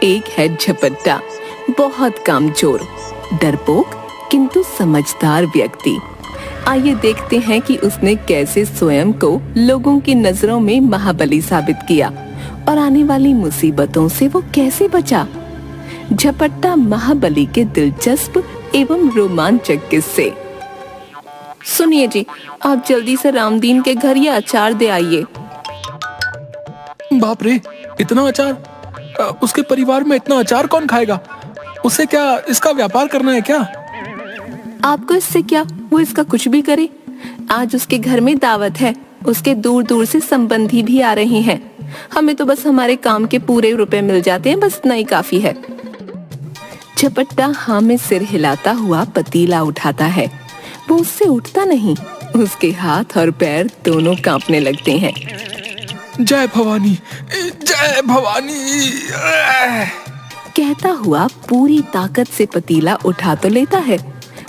एक है झपट्टा, बहुत कामचोर, डरपोक किंतु समझदार व्यक्ति। आइए देखते हैं कि उसने कैसे स्वयं को लोगों की नजरों में महाबली साबित किया और आने वाली मुसीबतों से वो कैसे बचा। झपट्टा महाबली के दिलचस्प एवं रोमांचक किस्से। सुनिए जी, आप जल्दी से रामदीन के घर ये अचार दे आइए। बाप रे, इतना अचार! उसके परिवार में इतना अचार कौन खाएगा? उसे क्या इसका व्यापार करना है क्या? आपको इससे क्या, वो इसका कुछ भी करे। आज उसके घर में दावत है, उसके दूर दूर से संबंधी भी आ रहे हैं। हमें तो बस हमारे काम के पूरे रुपए मिल जाते हैं, बस इतना ही काफी है। झपट्टा हाँ में सिर हिलाता हुआ पतीला उठाता है। वो उससे उठता नहीं, उसके हाथ और पैर दोनों कांपने लगते हैं। जय भवानी, जय भवानी! कहता हुआ पूरी ताकत से पतीला उठा तो लेता है,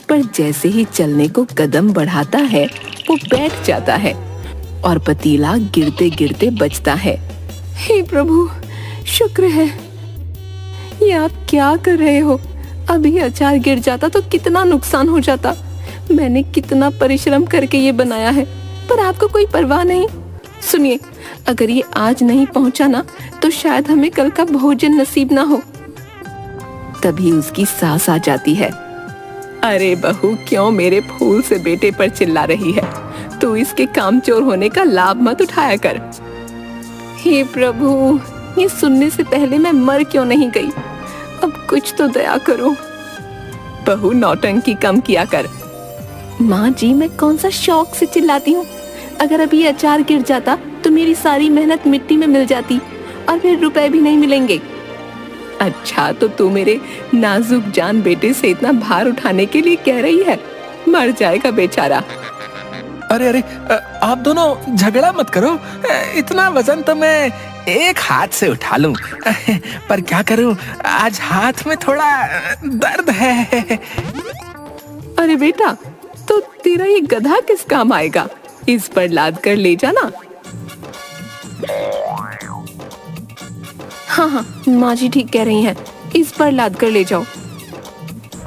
पर जैसे ही चलने को कदम बढ़ाता है वो बैठ जाता है और पतीला गिरते गिरते बचता है। हे प्रभु, शुक्र है। ये आप क्या कर रहे हो? अभी अचार गिर जाता तो कितना नुकसान हो जाता। मैंने कितना परिश्रम करके ये बनाया है, पर आपको कोई परवाह नहीं। सुनिए, अगर ये आज नहीं पहुंचा ना तो शायद हमें कल का भोजन नसीब ना हो। तभी उसकी सास आ जाती है। अरे बहू, क्यों मेरे फूल से बेटे पर चिल्ला रही है? तू इसके कामचोर होने का लाभ मत उठाया कर। हे प्रभु, ये सुनने से पहले मैं मर क्यों नहीं गई? अब कुछ तो दया करो। बहू, नौटंकी कम किया कर। माँ जी, मैं कौन सा शौक से चिल्लाती हूँ? अगर अभी ये अचार गिर जाता तो मेरी सारी मेहनत मिट्टी में मिल जाती और फिर रुपए भी नहीं मिलेंगे। अच्छा, तो तू मेरे नाजुक जान बेटे से इतना भार उठाने के लिए कह रही है? मर जाएगा बेचारा। अरे अरे, आप दोनों झगड़ा मत करो। इतना वजन तो मैं एक हाथ से उठा लूं, पर क्या करूं, आज हाथ में थोड़ा दर्द है। अरे बेटा, तो तेरा ये गधा किस काम आएगा? इस पर लाद कर ले जाना। हाँ हाँ, माँ जी ठीक कह रही हैं, इस पर लाद कर ले जाओ।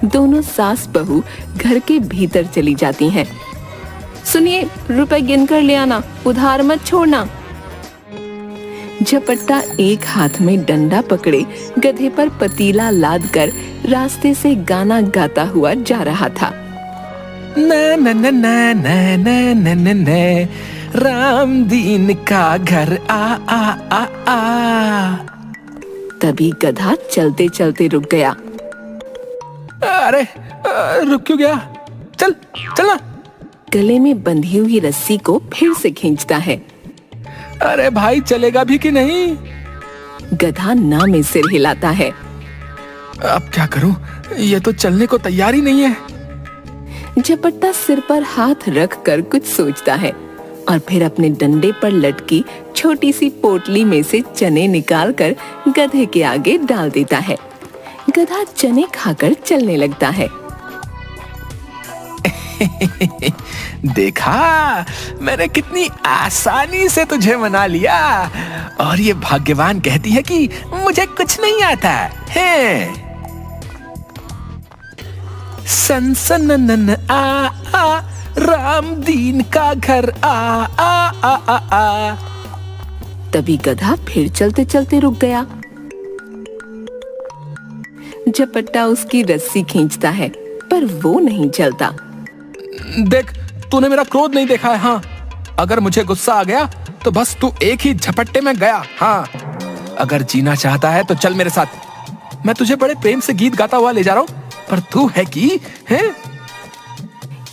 दोनों सास बहू घर के भीतर चली जाती हैं। सुनिए, रुपए गिन कर ले आना, उधार मत छोड़ना। झपट्टा एक हाथ में डंडा पकड़े गधे पर पतीला लाद कर रास्ते से गाना गाता हुआ जा रहा था। न न न न न न न न, रामदीन का घर आ आ आ आ। तभी गधा चलते चलते रुक गया। अरे, रुक क्यों गया? चल चलना। गले में बंधी हुई रस्सी को फिर से खींचता है। अरे भाई, चलेगा भी कि नहीं? गधा ना में सिर हिलाता है। अब क्या करूं? ये तो चलने को तैयार ही नहीं है। झपट्टा सिर पर हाथ रख कर कुछ सोचता है और फिर अपने डंडे पर लटकी छोटी सी पोटली में से चने निकालकर गधे के आगे डाल देता है। गधा चने खाकर चलने लगता है। देखा, मैंने कितनी आसानी से तुझे मना लिया, और ये भाग्यवान कहती है कि मुझे कुछ नहीं आता है। सन सन नन आ आ, रामदीन का घर आ आ आ आ आ। तभी गधा फिर चलते चलते रुक गया। झपट्टा उसकी रस्सी खींचता है, पर वो नहीं चलता। देख, तूने मेरा क्रोध नहीं देखा है। हाँ, अगर मुझे गुस्सा आ गया तो बस तू एक ही झपट्टे में गया। हाँ, अगर जीना चाहता है तो चल मेरे साथ। मैं तुझे बड़े प्रेम से गीत गाता हुआ ले जा रहा हूँ, पर तू है कि है?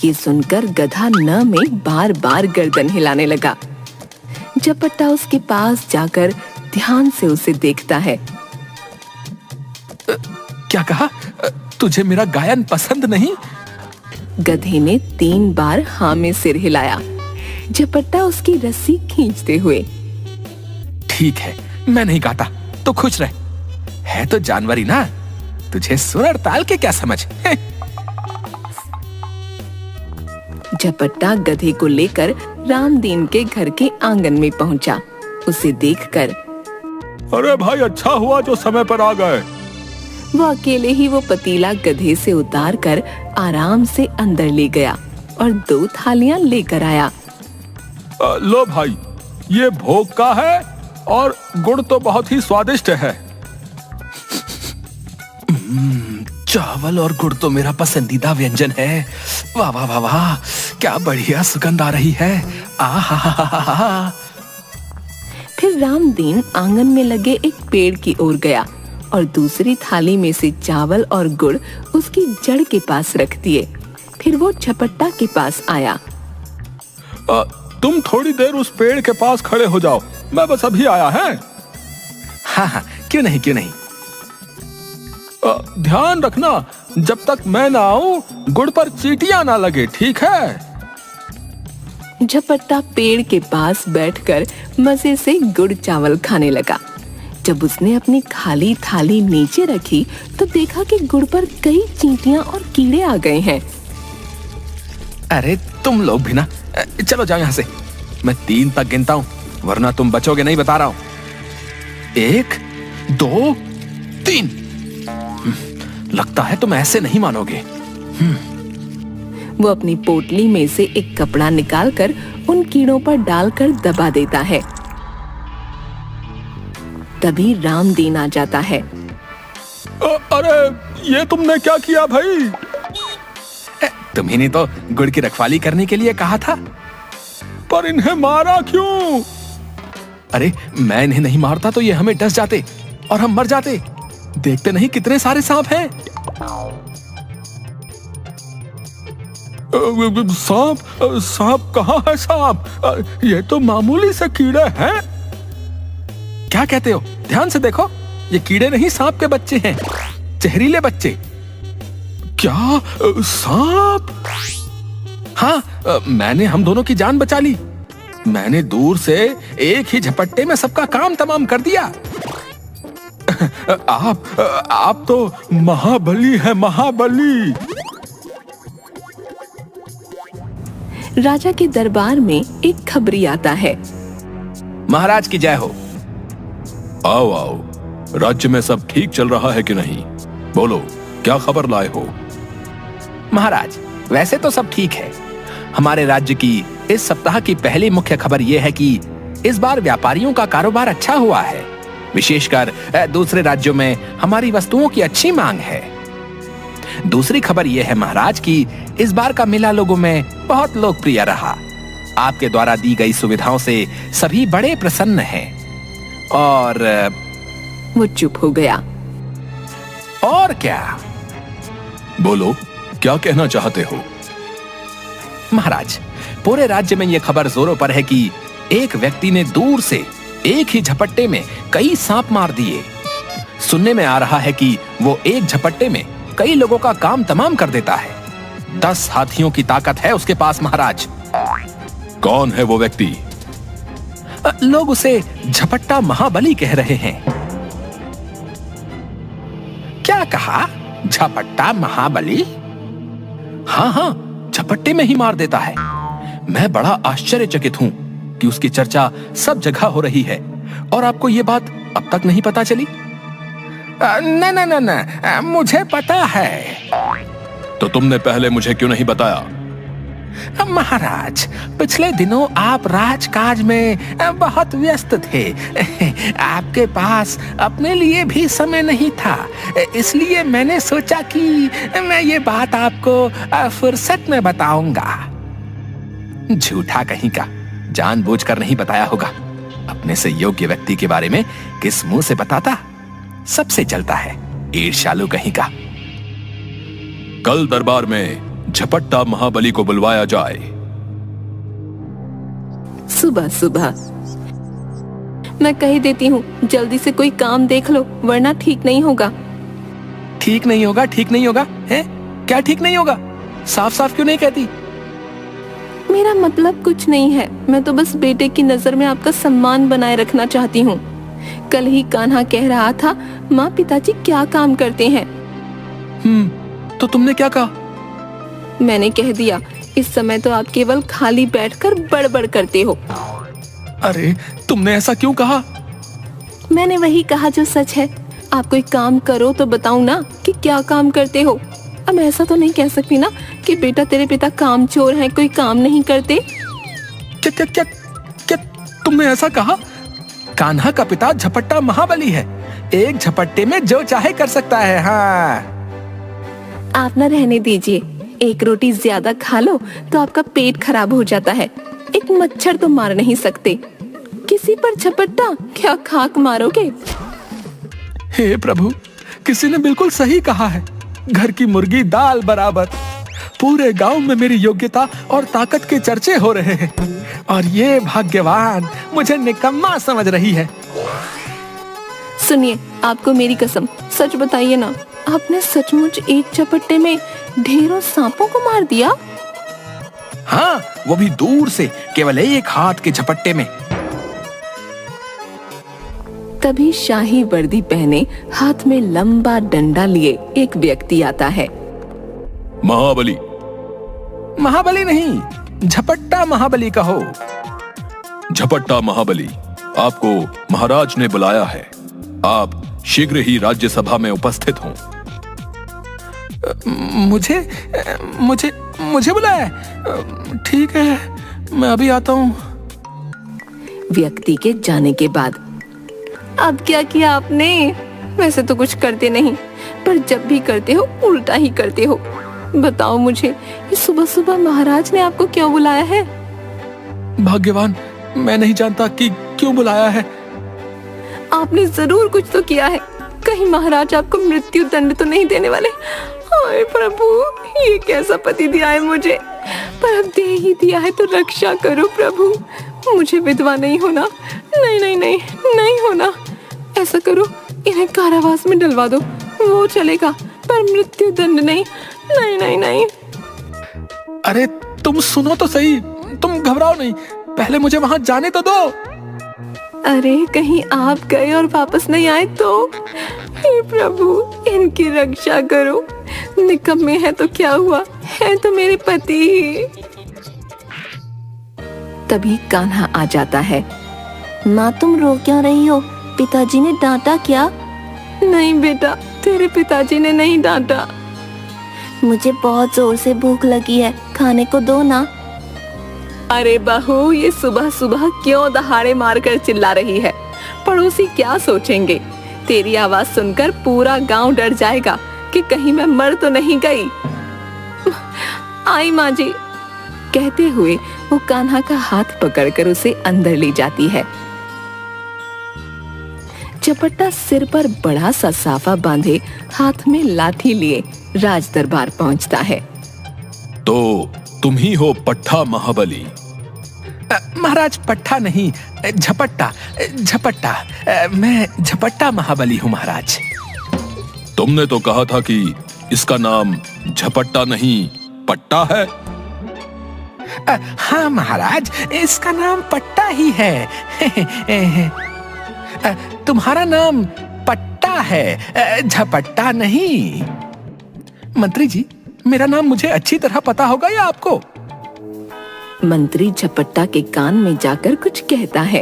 ये सुनकर गधा न में बार बार गर्दन हिलाने लगा। झपट्टा उसके पास जाकर ध्यान से उसे देखता है। क्या कहा? तुझे मेरा गायन पसंद नहीं? गधे ने 3 बार हाँ में सिर हिलाया, झपट्टा उसकी रस्सी खींचते हुए। ठीक है, मैं नहीं गाता तो खुश रह। है तो जानवर ही ना, तुझे सुर और ताल के क्या समझ। झपट्टा गधे को लेकर रामदीन के घर के आंगन में पहुंचा। उसे देखकर, अरे भाई, अच्छा हुआ जो समय पर आ गए। वो अकेले ही वो पतीला गधे से उतार कर आराम से अंदर ले गया और 2 थालियां लेकर आया। लो भाई, ये भोग का है और गुड़ तो बहुत ही स्वादिष्ट है। चावल और गुड़ तो मेरा पसंदीदा व्यंजन है। वाह वाह वाह वाह, क्या बढ़िया सुगंध आ रही है। आहा। फिर रामदीन आंगन में लगे एक पेड़ की ओर गया और दूसरी थाली में से चावल और गुड़ उसकी जड़ के पास रख दिए। फिर वो झपट्टा के पास आया। तुम थोड़ी देर उस पेड़ के पास खड़े हो जाओ, मैं बस अभी आया है। हाँ हाँ, क्यों नहीं क्यों नहीं। ध्यान रखना, जब तक मैं ना आऊं गुड़ पर चींटियां ना लगे, ठीक है? झपट्टा पेड़ के पास बैठकर मजे से गुड़ चावल खाने लगा। जब उसने अपनी खाली थाली नीचे रखी तो देखा कि गुड़ पर कई चींटियां और कीड़े आ गए हैं। अरे तुम लोग भी ना, चलो जाओ यहाँ से। मैं 3 तक गिनता हूँ, वरना तुम बचोगे नहीं, बता रहा हूँ। 1 2 3। लगता है तुम ऐसे नहीं मानोगे। वो अपनी पोटली में से एक कपड़ा निकालकर उन कीड़ों पर डालकर दबा देता है। तभी रामदीन आ जाता है। अरे ये तुमने क्या किया भाई? तुम्ही ने तो गुड़ की रखवाली करने के लिए कहा था। पर इन्हें मारा क्यों? अरे मैं इन्हें नहीं मारता तो ये हमें डस जाते और हम मर जाते। देखते नहीं कितने सारे सांप हैं। सांप? सांप कहाँ है सांप? ये तो मामूली से कीड़े हैं। क्या कहते हो? ध्यान से देखो, ये कीड़े नहीं सांप के बच्चे हैं, जहरीले बच्चे। क्या सांप? हाँ, मैंने हम दोनों की जान बचा ली। मैंने दूर से एक ही झपट्टे में सबका काम तमाम कर दिया। आप तो महाबली है, महाबली। राजा के दरबार में एक खबरी आता है। महाराज की जय हो। आओ आओ, राज्य में सब ठीक चल रहा है कि नहीं? बोलो, क्या खबर लाए हो? महाराज, वैसे तो सब ठीक है। हमारे राज्य की इस सप्ताह की पहली मुख्य खबर यह है कि इस बार व्यापारियों का कारोबार अच्छा हुआ है। विशेषकर दूसरे राज्यों में हमारी वस्तुओं की अच्छी मांग है। दूसरी खबर यह है महाराज कि इस बार का मेला लोगों में बहुत लोकप्रिय रहा। आपके द्वारा दी गई सुविधाओं से सभी बड़े प्रसन्न हैं। और वो चुप हो गया। और क्या? बोलो, क्या कहना चाहते हो? महाराज, पूरे राज्य में यह खबर जोरों पर है कि एक व्यक्ति ने दूर से एक ही झपट्टे में कई सांप मार दिए। सुनने में आ रहा है कि वो एक झपट्टे में कई लोगों का काम तमाम कर देता है। 10 हाथियों की ताकत है उसके पास महाराज। कौन है वो व्यक्ति? लोग उसे झपट्टा महाबली कह रहे हैं। क्या कहा? झपट्टा महाबली? हाँ हाँ, झपट्टे में ही मार देता है। मैं बड़ा आश्चर्यचकित हूँ कि उसकी चर्चा सब जगह हो रही है और आपको ये बात अब तक नहीं पता चली? न, मुझे पता है। तो तुमने पहले मुझे क्यों नहीं बताया? महाराज, पिछले दिनों आप राजकाज में बहुत व्यस्त थे। आपके पास अपने लिए भी समय नहीं था, इसलिए मैंने सोचा कि मैं ये बात आपको फुर्सत में बताऊंगा। झूठा कहीं का, जानबूझकर नहीं बताया होगा। अपने से योग्य व्यक्ति के बारे में किस मुंह से बताता? सबसे चलता है, ईर्ष्यालु कहीं का। कल दरबार में झपट्टा महाबली को बुलवाया जाए। सुबह सुबह मैं कह देती हूँ, जल्दी से कोई काम देख लो, वरना ठीक नहीं होगा। ठीक नहीं होगा? ठीक नहीं होगा है? क्या ठीक नहीं होगा? साफ साफ क्यों नहीं कहती? मेरा मतलब कुछ नहीं है, मैं तो बस बेटे की नजर में आपका सम्मान बनाए रखना चाहती हूँ। कल ही कान्हा कह रहा था, माँ पिताजी क्या काम करते हैं। तो तुमने क्या कहा? मैंने कह दिया, इस समय तो आप केवल खाली बैठकर बड़बड़ करते हो। अरे तुमने ऐसा क्यों कहा? मैंने वही कहा जो सच है। आप कोई काम करो तो बताओ ना कि क्या काम करते हो। अब ऐसा तो नहीं कह सकती ना कि बेटा तेरे पिता कामचोर हैं, कोई काम नहीं करते। क्या क्या क्या क्या तुमने ऐसा कहा? कान्हा का पिता झपट्टा महाबली है, एक झपट्टे में जो चाहे कर सकता है। हाँ, आप ना रहने दीजिए, एक रोटी ज्यादा खा लो तो आपका पेट खराब हो जाता है। एक मच्छर तो मार नहीं सकते, किसी पर झपट्टा, क्या खाक मारोगे? हे प्रभु, किसी ने बिल्कुल सही कहा है। घर की मुर्गी दाल बराबर। पूरे गांव में मेरी योग्यता और ताकत के चर्चे हो रहे हैं और ये भाग्यवान मुझे निकम्मा समझ रही है। सुनिए, आपको मेरी कसम, सच बताइए ना, आपने सचमुच एक झपट्टे में ढेरों सांपों को मार दिया? हाँ, वो भी दूर से, केवल एक हाथ के झपट्टे में। तभी शाही वर्दी पहने, हाथ में लंबा डंडा लिए एक व्यक्ति आता है। महाबली। महाबली नहीं, झपट्टा महाबली कहो। झपट्टा महाबली, आपको महाराज ने बुलाया है। आप शीघ्र ही राज्यसभा में उपस्थित हों। मुझे मुझे मुझे बुलाया? ठीक है, मैं अभी आता हूँ। व्यक्ति के जाने के बाद अब क्या किया आपने? वैसे तो कुछ करते नहीं, पर जब भी करते हो उल्टा ही करते हो। बताओ मुझे, ये सुबह सुबह महाराज ने आपको क्यों बुलाया है? भाग्यवान, मैं नहीं जानता कि क्यों बुलाया है। आपने जरूर कुछ तो किया है। कहीं महाराज आपको मृत्यु दंड तो नहीं देने वाले? हाय प्रभु, ये कैसा पति दिया है मुझे, पर अब दे ही दिया है तो रक्षा करो प्रभु। मुझे विधवा नहीं होना, नहीं नहीं नहीं नहीं होना। ऐसा करो, इन्हें कारावास में डलवा दो, वो चलेगा, पर मृत्यु दंड नहीं, नहीं नहीं नहीं। अरे तुम सुनो तो सही, तुम घबराओ नहीं, पहले मुझे वहां जाने तो दो। अरे कहीं आप गए और वापस नहीं आए तो? हे प्रभु, इनकी रक्षा करो। निकम्मे है तो क्या हुआ, है तो मेरे पति ही। तभी कान्हा आ जाता है। माँ, तुम रो क्यों रही हो? पिताजी ने डांटा क्या? नहीं बेटा, तेरे पिताजी ने नहीं डांटा। मुझे बहुत जोर से भूख लगी है, खाने को दो ना। अरे बहू, ये सुबह सुबह क्यों दहाड़े मारकर चिल्ला रही है? पड़ोसी क्या सोचेंगे? तेरी आवाज सुनकर पूरा गांव डर जाएगा कि कहीं मैं मर तो नहीं गई। आई माँ जी, कहते हुए वो कान्हा का हाथ पकड़कर उसे अंदर ले जाती है। झपट्टा सिर पर बड़ा सा साफा बांधे, हाथ में लाठी लिए राज दरबार पहुंचता है। तो तुम ही हो पट्टा महाबली? महाराज, पट्टा नहीं, झपट्टा झपट्टा। मैं झपट्टा महाबली हूँ महाराज। तुमने तो कहा था कि इसका नाम झपट्टा नहीं पट्टा है। हाँ महाराज, इसका नाम पट्टा ही है। तुम्हारा नाम पट्टा है, झपट्टा नहीं। मंत्री जी, मेरा नाम मुझे अच्छी तरह पता होगा या आपको? मंत्री झपट्टा के कान में जाकर कुछ कहता है।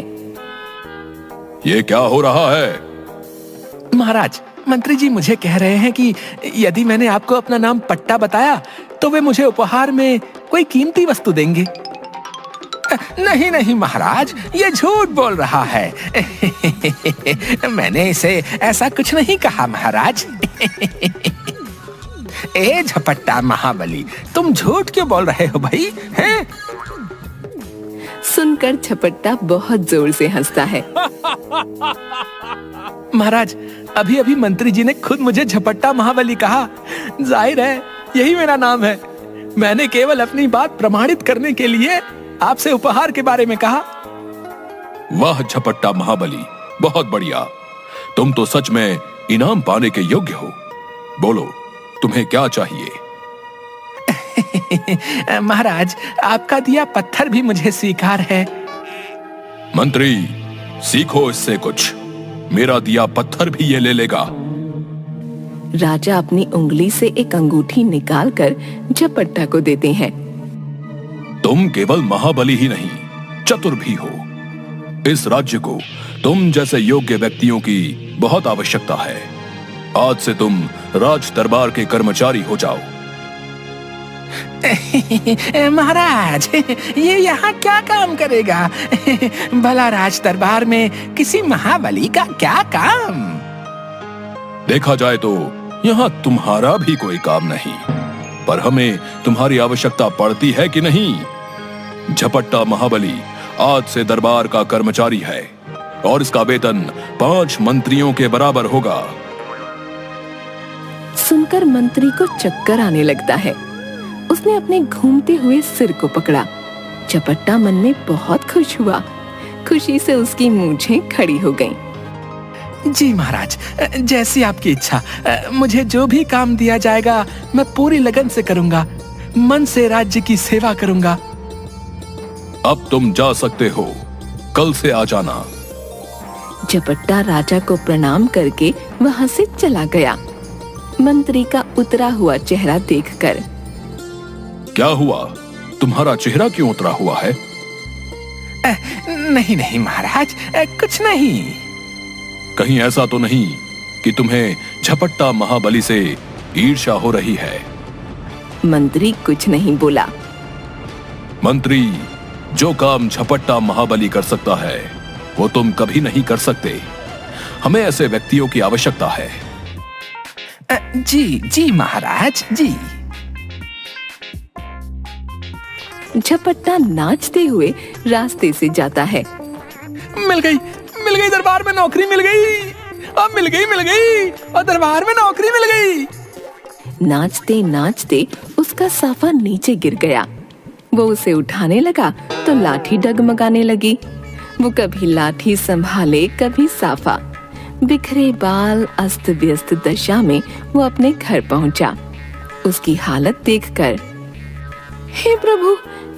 ये क्या हो रहा है? महाराज, मंत्री जी मुझे कह रहे हैं कि यदि मैंने आपको अपना नाम पट्टा बताया तो वे मुझे उपहार में कोई कीमती वस्तु देंगे। नहीं नहीं महाराज, ये झूठ बोल रहा है। मैंने इसे ऐसा कुछ नहीं कहा महाराज। ए झपट्टा महाबली, तुम झूठ क्यों बोल रहे हो भाई? हैं? सुनकर झपट्टा बहुत जोर से हंसता है। महाराज, अभी अभी मंत्री जी ने खुद मुझे झपट्टा महाबली कहा। जाहिर है यही मेरा नाम है। मैंने केवल अपनी बात प्रमाणित करने के लिए आपसे उपहार के बारे में कहा। वाह झपट्टा महाबली, बहुत बढ़िया। तुम तो सच में इनाम पाने के योग्य हो। बोलो, तुम्हें क्या चाहिए? महाराज, आपका दिया पत्थर भी मुझे स्वीकार है। मंत्री, सीखो इससे कुछ। मेरा दिया पत्थर भी ये ले लेगा। राजा अपनी उंगली से एक अंगूठी निकालकर झपट्टा को देते हैं। तुम केवल महाबली ही नहीं, चतुर भी हो। इस राज्य को तुम जैसे योग्य व्यक्तियों की बहुत आवश्यकता है। आज से तुम राज दरबार के कर्मचारी हो जाओ। महाराज, ये यहाँ क्या काम करेगा? भला राज दरबार में किसी महाबली का क्या काम? देखा जाए तो यहाँ तुम्हारा भी कोई काम नहीं, पर हमें तुम्हारी आवश्यकता पड़ती है कि नहीं? झपट्टा महाबली आज से दरबार का कर्मचारी है और इसका वेतन 5 मंत्रियों के बराबर होगा। सुनकर मंत्री को चक्कर आने लगता है। उसने अपने घूमते हुए सिर को पकड़ा। झपट्टा मन में बहुत खुश हुआ। खुशी से उसकी मूंछें खड़ी हो गईं। जी महाराज, जैसी आपकी इच्छा। मुझे जो भी काम दिया जाएगा मैं पूरी लगन से करूंगा। मन से राज्य की सेवा करूंगा। अब तुम जा सकते हो, कल से आ जाना। झपट्टा राजा को प्रणाम करके वहां से चला गया। मंत्री का उतरा हुआ चेहरा देखकर, क्या हुआ? तुम्हारा चेहरा क्यों उतरा हुआ है? नहीं नहीं महाराज, कुछ नहीं। कहीं ऐसा तो नहीं कि तुम्हें झपट्टा महाबली से ईर्ष्या हो रही है? मंत्री कुछ नहीं बोला। मंत्री, जो काम झपट्टा महाबली कर सकता है वो तुम कभी नहीं कर सकते। हमें ऐसे व्यक्तियों की आवश्यकता है। जी जी महाराज जी। झपट्टा नाचते हुए रास्ते से जाता है। मिल गई दरबार में नौकरी मिल गई। अब मिल गई और दरबार में नौकरी मिल गई। नाचते नाचते उसका साफा नीचे गिर गया। वो उसे उठाने लगा तो लाठी डगमगाने लगी। वो कभी लाठी संभाले कभी साफा। बिखरे बाल, अस्त व्यस्त दशा में वो अपने घर पहुंचा। उसकी हालत देखकर, हे प्रभु,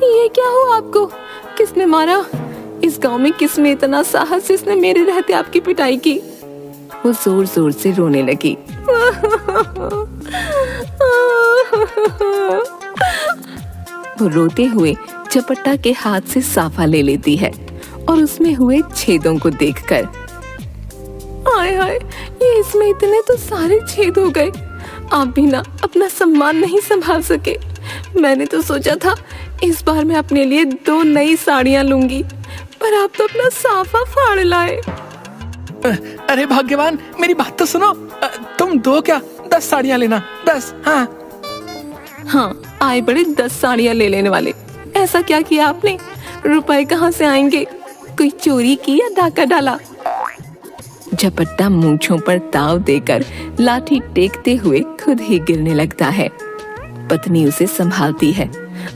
ये क्या हुआ आपको? किसने मारा? इस गांव में किसमें इतना साहस जिसने मेरे रहते आपकी पिटाई की? वो जोर जोर से रोने लगी। वो रोते हुए झपट्टा के हाथ से साफा ले लेती है और उसमें हुए छेदों को देखकर, हाय हाय, ये इसमें इतने तो सारे छेद हो गए। आप भी ना अपना सम्मान नहीं संभाल सके। मैंने तो सोचा था इस बार मैं अपने लिए 2 नई साड़ियां लूंगी, पर आप तो अपना साफा फाड़ लाए। अरे भाग्यवान, मेरी बात तो सुनो। तुम 2 क्या 10 साड़ियां लेना। 10। हाँ, आए बड़े 10 साड़ियां ले लेने वाले। ऐसा क्या किया आपने? रुपए कहाँ से आएंगे? कोई चोरी की या डाका डाला? झपट्टा मूंछों पर ताव देकर लाठी टेकते हुए खुद ही गिरने लगता है। पत्नी उसे संभालती है।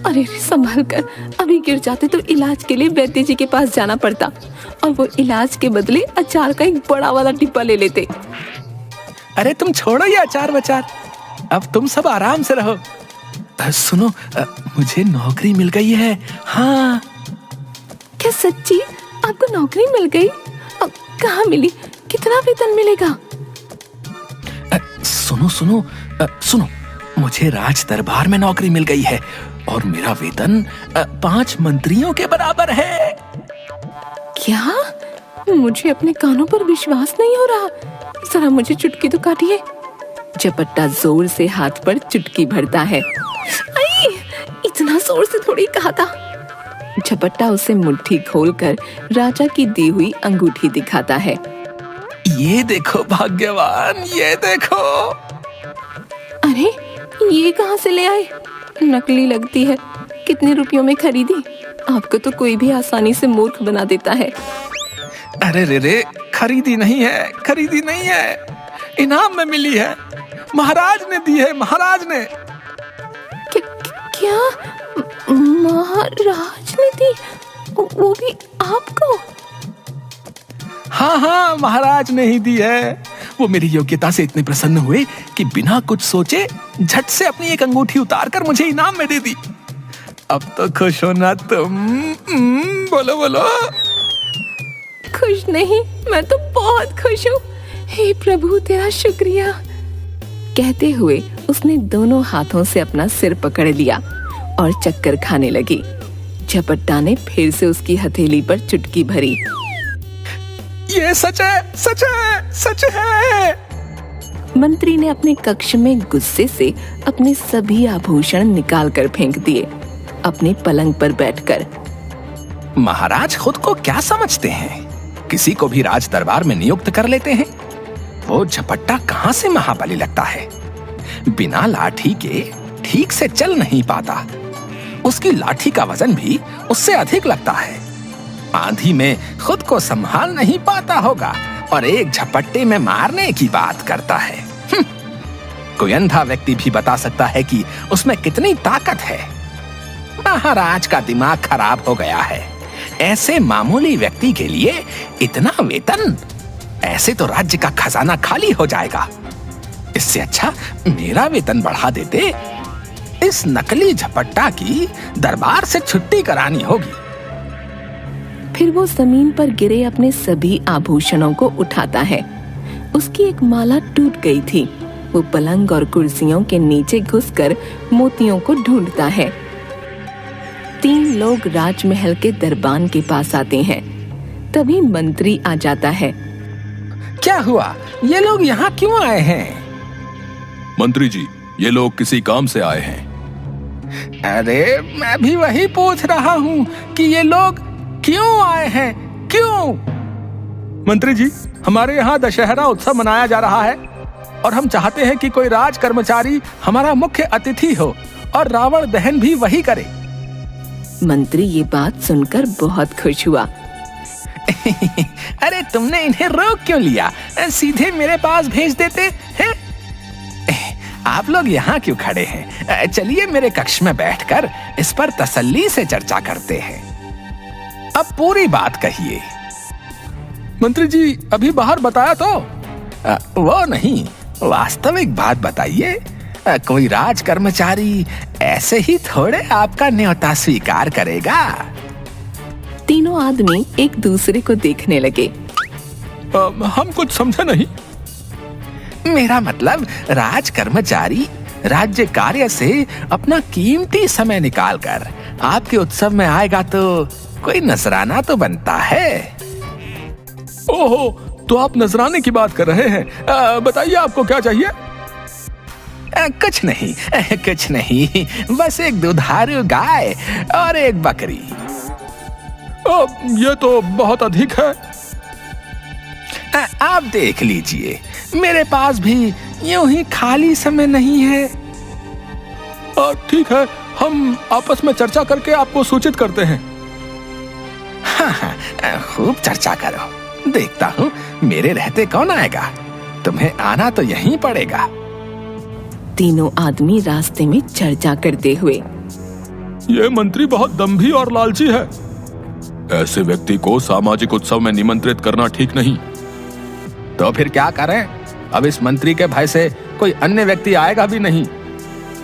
अरे संभल कर, अभी गिर जाते तो इलाज के लिए वैद्य जी के पास जाना पड़ता और वो इलाज के बदले अचार का एक बड़ा वाला डिब्बा ले लेते। अरे तुम छोड़ो ये अचार बचार, अब तुम सब आराम से रहो। सुनो, मुझे नौकरी मिल गई है। हाँ। क्या सच्ची? आपको नौकरी मिल गई? कहाँ मिली? कितना वेतन मिलेगा? सुनो, मुझे राज दरबार में नौकरी मिल गई है और मेरा वेतन 5 मंत्रियों के बराबर है। क्या? मुझे अपने कानों पर विश्वास नहीं हो रहा। जरा मुझे चुटकी तो काटिए। झपट्टा जोर से हाथ पर चुटकी भरता है। आई, इतना जोर से थोड़ी कहा था। झपट्टा उसे मुट्ठी खोलकर राजा की दी हुई अंगूठी दिखाता है। ये देखो भाग्यवान, ये देखो। अरे ये कहाँ से ले आए? नकली लगती है। कितने रुपयों में खरीदी? आपको तो कोई भी आसानी से मूर्ख बना देता है। अरे रे, खरीदी नहीं है, इनाम में मिली है। महाराज ने दी है, महाराज ने। क्या? महाराज ने दी? वो भी आपको? हाँ, महाराज ने ही दी है। वो मेरी योग्यता से इतने प्रसन्न हुए कि बिना कुछ सोचे झट से अपनी एक अंगूठी उतार कर मुझे इनाम में दे दी। अब तो खुश हो ना तुम? बोलो। खुश नहीं, मैं तो बहुत खुश हूँ। हे प्रभु, तेरा शुक्रिया। कहते हुए उसने दोनों हाथों से अपना सिर पकड़ लिया और चक्कर खाने लगी। झपट्टा ने फिर से उसकी हथेली पर चुटकी भरी। ये सच है, सच है, सच है। मंत्री ने अपने कक्ष में गुस्से से अपने सभी आभूषण निकाल कर फेंक दिए, अपने पलंग पर बैठकर। महाराज खुद को क्या समझते हैं? किसी को भी राज दरबार में नियुक्त कर लेते हैं। वो झपट्टा कहां से महाबली लगता है? बिना लाठी के ठीक से चल नहीं पाता। उसकी लाठी का वजन भी उससे अधिक लगता है। आंधी में खुद को संभाल नहीं पाता होगा और एक झपट्टे में मारने की बात करता है। कोई अंधा व्यक्ति भी बता सकता है कि उसमें कितनी ताकत है। महाराज का दिमाग खराब हो गया है। ऐसे मामूली व्यक्ति के लिए इतना वेतन? ऐसे तो राज्य का खजाना खाली हो जाएगा। इससे अच्छा मेरा वेतन बढ़ा देते। इस नकली झपट्टा की दरबार से छुट्टी करानी होगी। फिर वो जमीन पर गिरे अपने सभी आभूषणों को उठाता है। उसकी एक माला टूट गई थी। वो पलंग और कुर्सियों के नीचे घुसकर मोतियों को ढूंढता है। 3 लोग राजमहल के दरबान के पास आते हैं। तभी मंत्री आ जाता है। क्या हुआ? ये लोग यहाँ क्यों आए हैं? मंत्री जी, ये लोग किसी काम से आए हैं। अरे मैं भी वही पूछ रहा हूँ कि ये लोग क्यों आए हैं? क्यों? मंत्री जी, हमारे यहाँ दशहरा उत्सव मनाया जा रहा है और हम चाहते हैं कि कोई राज कर्मचारी हमारा मुख्य अतिथि हो और रावण दहन भी वही करे। मंत्री ये बात सुनकर बहुत खुश हुआ। अरे तुमने इन्हें रोक क्यों लिया? सीधे मेरे पास भेज देते हैं। आप लोग यहाँ क्यों खड़े हैं? चलिए मेरे कक्ष में बैठकर इस पर तसल्ली से चर्चा करते हैं। अब पूरी बात कहिए। मंत्री जी, अभी बाहर बताया तो। वो नहीं, वास्तविक बात बताइए। कोई राज कर्मचारी ऐसे ही थोड़े आपका न्योता स्वीकार करेगा। तीनों आदमी एक दूसरे को देखने लगे। हम कुछ समझे नहीं। मेरा मतलब राज कर्मचारी राज्य कार्य से अपना कीमती समय निकालकर आपके उत्सव में आएगा तो कोई नजराना तो बनता है। ओहो, तो आप नजराने की बात कर रहे हैं। बताइए आपको क्या चाहिए? कुछ नहीं, कुछ नहीं, बस एक दुधारू गाय और एक बकरी। ये तो बहुत अधिक है। आप देख लीजिए, मेरे पास भी यूं ही खाली समय नहीं है। ठीक है, हम आपस में चर्चा करके आपको सूचित करते हैं। हाँ, खूब चर्चा करो। देखता हूँ मेरे रहते कौन आएगा। तुम्हें आना तो यहीं पड़ेगा। तीनों आदमी रास्ते में चर्चा करते हुए। ये मंत्री बहुत दंभी और लालची है। ऐसे व्यक्ति को सामाजिक उत्सव में निमंत्रित करना ठीक नहीं। तो फिर क्या करें? अब इस मंत्री के भय से कोई अन्य व्यक्ति आएगा भी नहीं।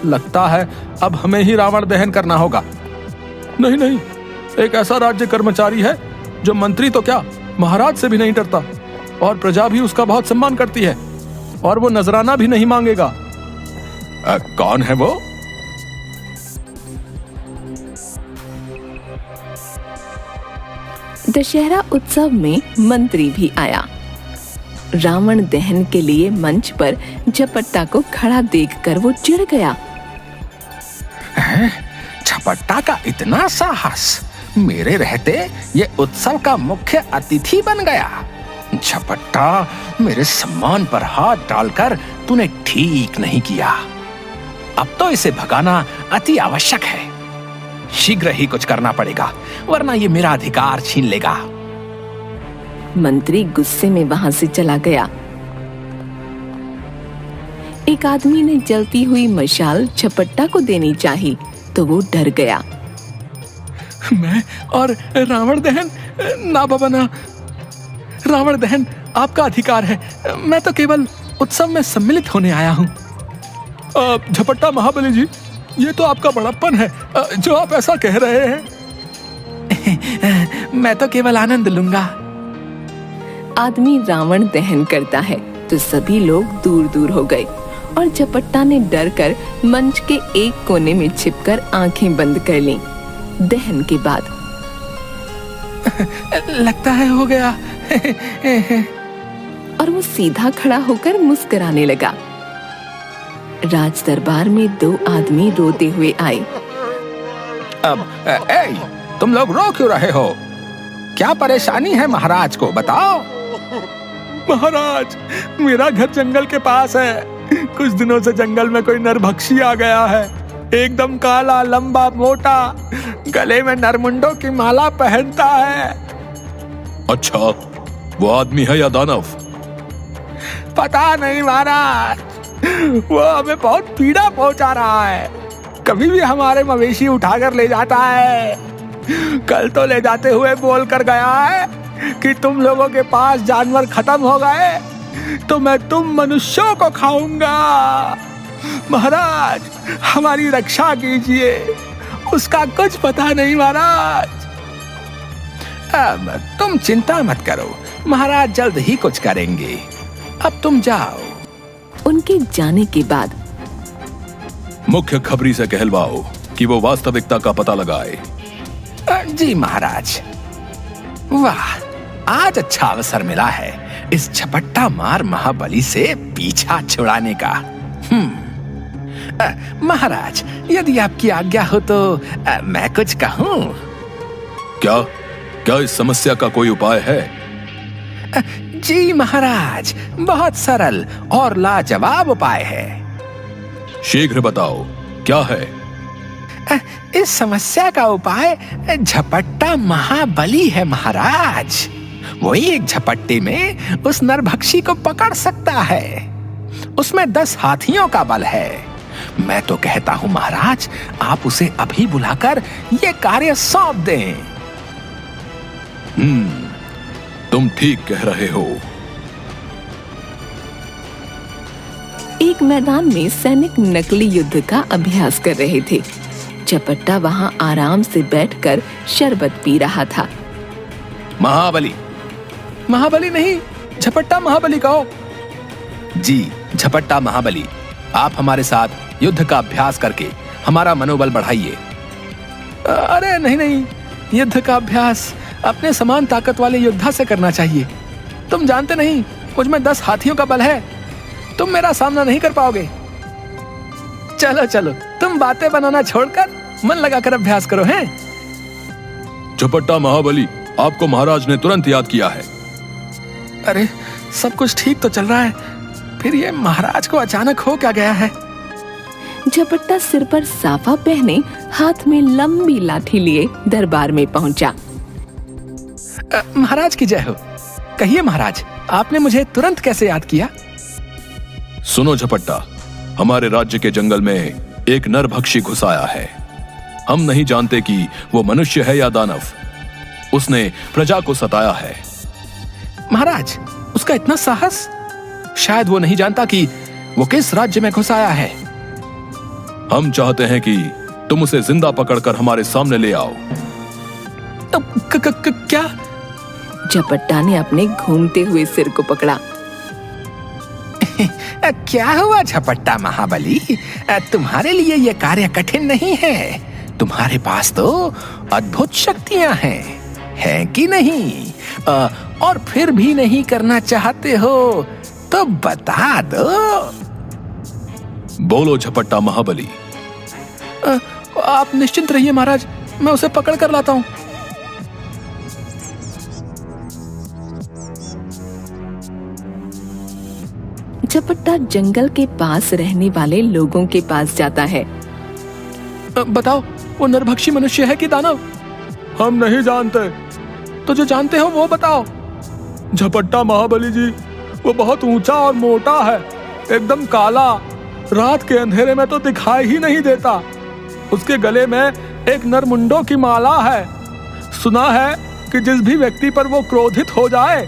लगता है अब हमें ही रावण दहन करना होगा। नहीं नहीं, एक ऐसा राज्य कर्मचारी है जो मंत्री तो क्या, महाराज से भी नहीं डरता और प्रजा भी उसका बहुत सम्मान करती है और वो नजराना भी नहीं मांगेगा। कौन है वो? दशहरा उत्सव में मंत्री भी आया। रावण दहन के लिए मंच पर झपट्टा को खड़ा देखकर वो चिढ़ गया। झपट्टा का इतना साहस! मेरे रहते ये उत्सव का मुख्य अतिथि बन गया। झपट्टा, मेरे सम्मान पर हाथ डालकर तूने ठीक नहीं किया। अब तो इसे भगाना अति आवश्यक है। शीघ्र ही कुछ करना पड़ेगा, वरना ये मेरा अधिकार छीन लेगा। मंत्री गुस्से में वहां से चला गया। एक आदमी ने जलती हुई मशाल झपट्टा को देनी चाहिए तो वो डर गया। मैं और रावण दहन? ना बाबा ना, रावण दहन आपका अधिकार है। मैं तो केवल उत्सव में सम्मिलित होने आया हूँ। झपट्टा महाबली जी, ये तो आपका बड़प्पन है जो आप ऐसा कह रहे हैं। मैं तो केवल आनंद लूंगा। आदमी रावण दहन करता है तो सभी लोग दूर दूर हो गए और झपट्टा ने डर कर मंच के एक कोने में छिपकर आंखें बंद कर लीं। दहन के बाद लगता है हो गया, और वो सीधा खड़ा होकर मुस्कुराने लगा। राज दरबार में दो आदमी रोते हुए आए। अब तुम लोग रो क्यों रहे हो? क्या परेशानी है महाराज को, बताओ। महाराज, मेरा घर जंगल के पास है। कुछ दिनों से जंगल में कोई नरभक्षी आ गया है। एकदम काला, लंबा, मोटा, गले में नरमुंडों की माला पहनता है। अच्छा, वो आदमी है या दानव? पता नहीं महाराज, वो हमें बहुत पीड़ा पहुंचा रहा है। कभी भी हमारे मवेशी उठाकर ले जाता है। कल तो ले जाते हुए बोल कर गया है कि तुम लोगों के पास जानवर खत्म हो गए तो मैं तुम मनुष्यों को खाऊंगा। महाराज, हमारी रक्षा कीजिए, उसका कुछ पता नहीं महाराज। अब तुम चिंता मत करो, महाराज जल्द ही कुछ करेंगे। अब तुम जाओ। उनके जाने के बाद मुख्य खबरी से कहलवाओ कि वो वास्तविकता का पता लगाए। जी महाराज। वाह, आज अच्छा अवसर मिला है इस झपट्टा मार महाबली से पीछा छुड़ाने का। महाराज, यदि आपकी आज्ञा हो तो मैं कुछ कहूँ। क्या क्या इस समस्या का कोई उपाय है? जी महाराज, बहुत सरल और लाजवाब उपाय है। शीघ्र बताओ, क्या है? इस समस्या का उपाय झपट्टा महाबली है महाराज। वही एक झपट्टे में उस नरभक्षी को पकड़ सकता है। उसमें 10 हाथियों का बल है। मैं तो कहता हूं महाराज, आप उसे अभी बुलाकर ये कार्य सौंप दें। तुम ठीक कह रहे हो। एक मैदान में सैनिक नकली युद्ध का अभ्यास कर रहे थे। झपट्टा वहां आराम से बैठकर शरबत पी रहा था। महाबली। महाबली नहीं, झपट्टा महाबली कहो। जी, झपट्टा महाबली, आप हमारे साथ युद्ध का अभ्यास करके हमारा मनोबल बढ़ाइए। अरे नहीं नहीं, युद्ध का अभ्यास अपने समान ताकत वाले योद्धा से करना चाहिए। तुम जानते नहीं, मुझ में 10 हाथियों का बल है। तुम मेरा सामना नहीं कर पाओगे। चलो चलो, तुम बातें बनाना छोड़कर मन लगाकर अभ्यास करो। हैं? झपट्टा महाबली, आपको महाराज ने तुरंत याद किया है। अरे, सब कुछ ठीक तो चल रहा है, फिर ये महाराज को अचानक हो क्या गया है? झपट्टा सिर पर साफा पहने, हाथ में लंबी लाठी लिए दरबार में पहुंचा। महाराज की जय हो। कहिए महाराज, आपने मुझे तुरंत कैसे याद किया? सुनो झपट्टा, हमारे राज्य के जंगल में एक नरभक्षी घुस आया है। हम नहीं जानते कि वो मनुष्य है या दानव। उसने प्रजा को सताया है। महाराज, उसका इतना साहस? शायद वो नहीं जानता कि वो किस राज्य में घुस आया है। हम चाहते हैं कि तुम उसे जिंदा पकड़कर हमारे सामने ले आओ। क्या? झपट्टा ने अपने घूमते हुए सिर को पकड़ा। क्या हुआ झपट्टा महाबली? तुम्हारे लिए यह कार्य कठिन नहीं है। तुम्हारे पास तो अद्भुत शक्तियां हैं कि नहीं? और फिर भी नहीं करना चाहते हो तो बता दो। बोलो झपट्टा महाबली। आप निश्चिंत रहिए महाराज, मैं उसे पकड़ कर लाता हूं। झपट्टा जंगल के पास रहने वाले लोगों के पास जाता है। बताओ, वो नरभक्षी मनुष्य है कि दानव? हम नहीं जानते। तो जो जानते हो वो बताओ। झपट्टा महाबली जी, वो बहुत ऊंचा और मोटा है, एकदम काला, रात के अंधेरे में तो दिखाई ही नहीं देता। उसके गले में एक नरमुंडों की माला है। सुना है कि जिस भी व्यक्ति पर वो क्रोधित हो जाए,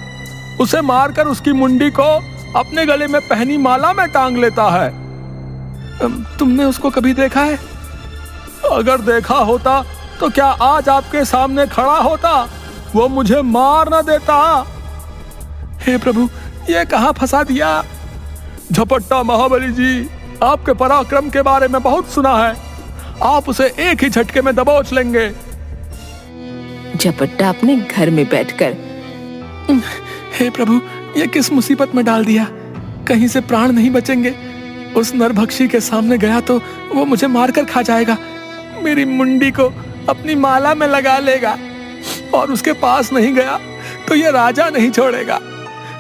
उसे मारकर उसकी मुंडी को अपने गले में पहनी माला में टांग लेता है। तुमने उसको कभी देखा है? अगर देखा होता तो क्या आज आपके सामने खड़ा होता? वो मुझे मार न देता। हे प्रभु, ये कहां फंसा दिया? झपट्टा महाबली जी, आपके पराक्रम के बारे में बहुत सुना है। आप उसे एक ही झटके में दबोच लेंगे। झपट्टा अपने घर में बैठकर हे प्रभु, ये किस मुसीबत में डाल दिया। कहीं से प्राण नहीं बचेंगे। उस नरभक्षी के सामने गया तो वो मुझे मारकर खा जाएगा, मेरी मुंडी को अपनी माला में लगा लेगा, और उसके पास नहीं गया तो ये राजा नहीं छोड़ेगा।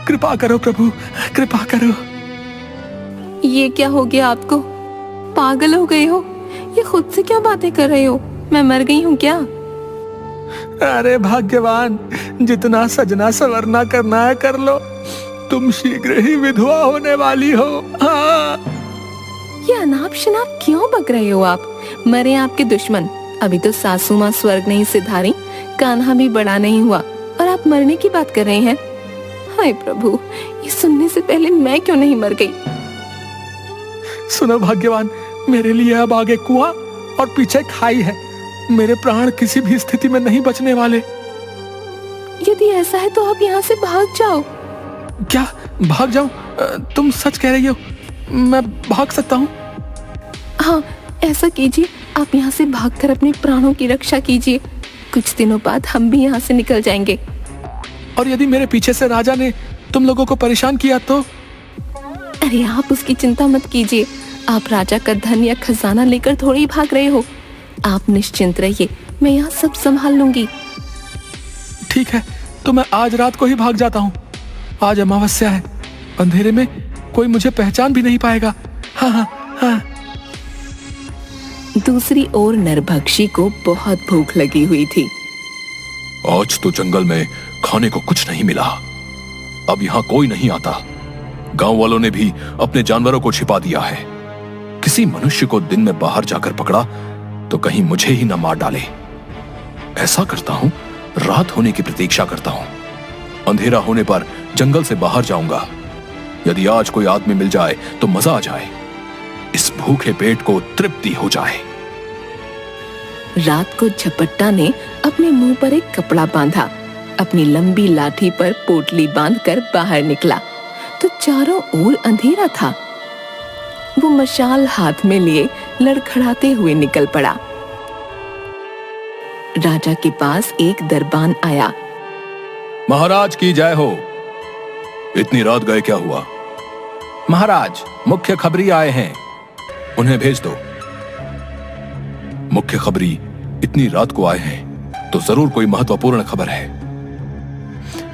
कृपा करो प्रभु, कृपा करो। ये क्या हो गया आपको? पागल हो गए हो? ये खुद से क्या बातें कर रहे हो? मैं मर गई हूँ क्या? अरे भाग्यवान, जितना सजना संवरना करना है कर लो, तुम शीघ्र ही विधवा होने वाली हो। हाँ। ये अनाप शनाप क्यों बक रहे हो आप? मरे आपके दुश्मन। अभी तो सासू माँ स्वर्ग नहीं सिधारी, कान्हा भी बड़ा नहीं हुआ, और आप मरने की बात कर रहे हैं। हाय प्रभु, ये सुनने से पहले मैं क्यों नहीं मर गई? सुनो भाग्यवान, मेरे लिए अब आगे कुआं और पीछे खाई है। मेरे प्राण किसी भी स्थिति में नहीं बचने वाले। यदि ऐसा है तो आप यहाँ से भाग जाओ। क्या भाग जाऊं? तुम सच कह रही हो? मैं भाग सकता हूँ? हाँ, ऐसा कीजिए, आप यहाँ से भागकर अपने प्राणों की रक्षा कीजिए। कुछ दिनों बाद हम भी यहाँ से निकल जाएंगे। और यदि मेरे पीछे से राजा ने तुम लोगों को परेशान किया तो? अरे आप उसकी चिंता मत कीजिए। आप राजा का धन या खजाना लेकर थोड़ी ही भाग रहे हो। आप निश्चिंत रहिए, मैं यहाँ सब संभाल लूंगी। ठीक है, तो मैं आज रात को ही भाग जाता हूँ। आज अमावस्या है, अंधेरे में कोई मुझे पहचान भी नहीं पाएगा। हाँ हाँ हाँ। दूसरी ओर नरभक्षी को बहुत भूख लगी हुई थी। आज तो जंगल में खाने को कुछ नहीं मिला। अब यहाँ कोई नहीं आता। गांव वालों ने भी अपने जानवरों को छिपा दिया है। किसी मनुष्य को दिन में बाहर जाकर पकड़ा तो कहीं मुझे ही न मार डाले। ऐसा करता हूं, रात होने की प्रतीक्षा करता हूं। अंधेरा होने पर जंगल से बाहर जाऊंगा। यदि आज कोई आदमी मिल जाए तो मजा आ जाए, इस भूखे पेट को तृप्ति हो जाए। रात को झपट्टा ने अपने मुंह पर एक कपड़ा बांधा, अपनी लंबी लाठी पर पोटली बांधकर बाहर निकला तो चारों ओर अंधेरा था। वो मशाल हाथ में लिए लड़खड़ाते हुए निकल पड़ा। राजा के पास एक दरबान आया। महाराज की जय हो। इतनी रात गए क्या हुआ? महाराज, मुख्य खबरी आए हैं, उन्हें भेज दो। मुख्य खबरी इतनी रात को आए हैं तो जरूर कोई महत्वपूर्ण खबर है।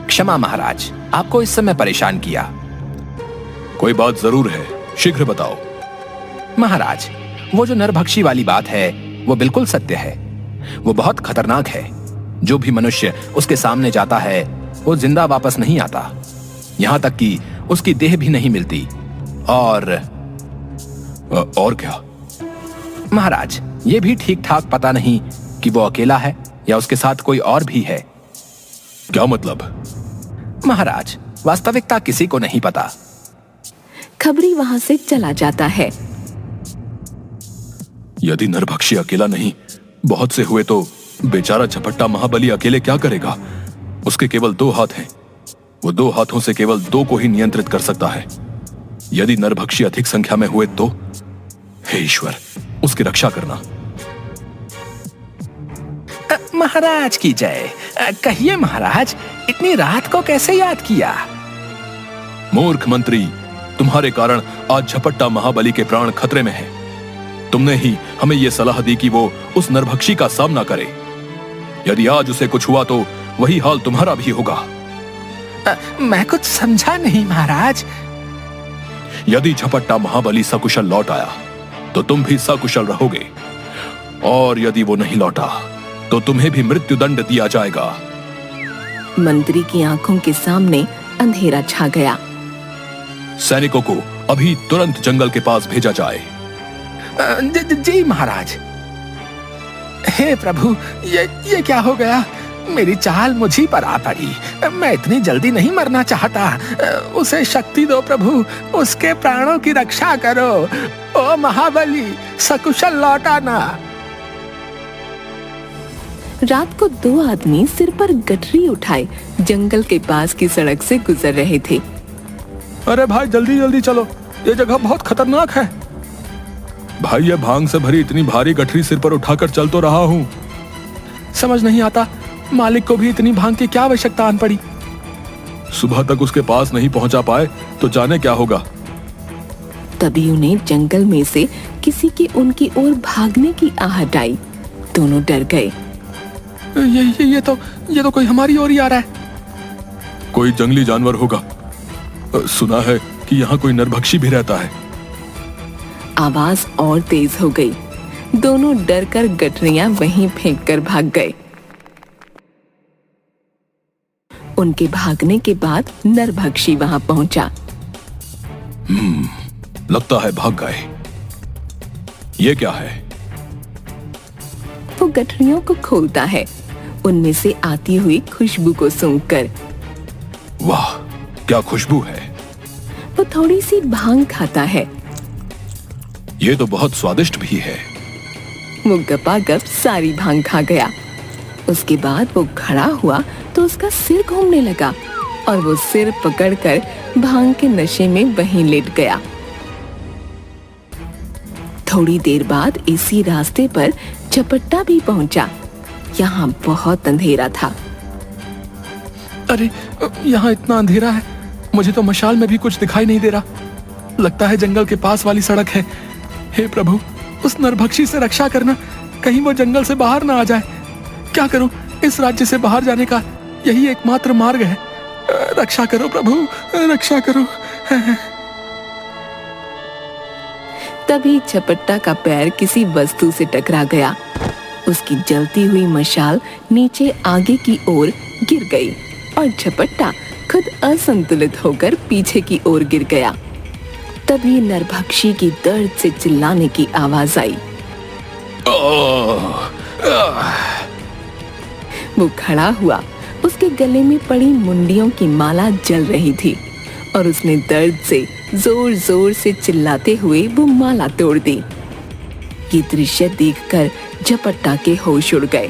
क्षमा महाराज, आपको इस समय परेशान किया। कोई बात जरूर है, शीघ्र बताओ। महाराज, वो जो नरभक्षी वाली बात है वो बिल्कुल सत्य है। वो बहुत खतरनाक है। जो भी मनुष्य उसके सामने जाता है वो जिंदा वापस नहीं आता। यहाँ तक कि उसकी देह भी नहीं मिलती। और क्या? महाराज, ये भी ठीक ठाक पता नहीं कि वो अकेला है या उसके साथ कोई और भी है। क्या मतलब? महाराज, वास्तविकता किसी को नहीं पता। खबरी वहां से चला जाता है। यदि नरभक्षी अकेला नहीं, बहुत से हुए तो बेचारा झपट्टा महाबली अकेले क्या करेगा? उसके केवल 2 हाथ हैं। वो 2 हाथों से केवल 2 को ही नियंत्रित कर सकता है। यदि नरभक्षी अधिक संख्या में हुए तो? हे ईश्वर, उसकी रक्षा करना। महाराज की जय। कहिए महाराज, इतनी रात को कैसे याद किया? मूर्ख मंत्री, तुम्हारे कारण आज झपट्टा महाबली के प्राण खतरे में हैं। तुमने ही हमें यह सलाह दी कि वो उस नरभक्षी का सामना करे। यदि आज उसे कुछ हुआ तो वही हाल तुम्हारा भी होगा। मैं कुछ समझा नहीं महाराज। यदि झपट्टा महाबली सकुशल लौट आया तो तुम भी सकुशल रहोगे, और यदि वो नहीं लौटा तो तुम्हें भी मृत्युदंड दिया जाएगा। मंत्री की आंखों के सामने अंधेरा छा गया। सैनिकों को अभी तुरंत जंगल के पास भेजा जाए। जी महाराज। हे प्रभु, ये क्या हो गया? मेरी चाल मुझी पर आ पड़ी। मैं इतनी जल्दी नहीं मरना चाहता। उसे शक्ति दो प्रभु, उसके प्राणों की रक्षा करो। ओ महाबली, सकुशल लौटाना। रात को 2 आदमी सिर पर गठरी उठाए जंगल के पास की सड़क से गुजर रहे थे। अरे भाई, जल्दी जल्दी चलो, ये जगह बहुत खतरनाक है। भाई, ये भांग से भरी इतनी भारी गठरी सिर पर उठाकर चल तो रहा हूँ। समझ नहीं आता, मालिक को भी इतनी भांग की क्या आवश्यकता आन पड़ी। सुबह तक उसके पास नहीं पहुंचा पाए तो जाने क्या होगा। तभी उन्हें जंगल में से किसी की उनकी ओर भागने की आहट आई। दोनों डर गए। ये तो कोई हमारी ओर ही आ रहा है। कोई जंगली जानवर होगा। सुना है कि यहाँ कोई नरभक्षी भी रहता है। आवाज और तेज हो गई। दोनों डर कर गठरियां वहीं फेंक कर भाग गए। उनके भागने के बाद नरभक्षी वहां पहुंचा। लगता है भाग गए। ये क्या है? वो गठरियों को खोलता है, उनमें से आती हुई खुशबू को सूंघकर। वाह, क्या खुशबू है। वो थोड़ी सी भांग खाता है। ये तो बहुत स्वादिष्ट भी है। वो गपागप सारी भांग खा गया। उसके बाद वो खड़ा हुआ तो उसका सिर घूमने लगा और वो सिर पकड़कर भांग के नशे में वहीं लेट गया। थोड़ी देर बाद इसी रास्ते पर झपट्टा भी पहुंचा। यहाँ बहुत अंधेरा था। अरे, यहाँ इतना अंधेरा है, मुझे तो मशाल में भी कुछ दिखाई नहीं दे रहा। लगता है जंगल के पास वाली सड़क है। हे प्रभु, उस नरभक्षी से रक्षा करना, कहीं वो जंगल से बाहर ना आ जाए। क्या करूं? इस राज्य से बाहर जाने का यही एकमात्र मार्ग है। रक्षा करो प्रभु, रक्षा करो। तभी झपट्टा का पैर किसी वस्तु से टकरा गया। उसकी जलती हुई मशाल नीचे आगे की ओर गिर गई और झपट्टा खुद असंतुलित होकर पीछे की ओर गिर गया। तभी नरभक्षी की दर्द से चिल्लाने की आवाज आई। वो खड़ा हुआ। उसके गले में पड़ी मुंडियों की माला जल रही थी और उसने दर्द से जोर जोर से चिल्लाते हुए वो माला तोड़ दी। ये दृश्य देखकर झपट्टा के होश उड़ गए।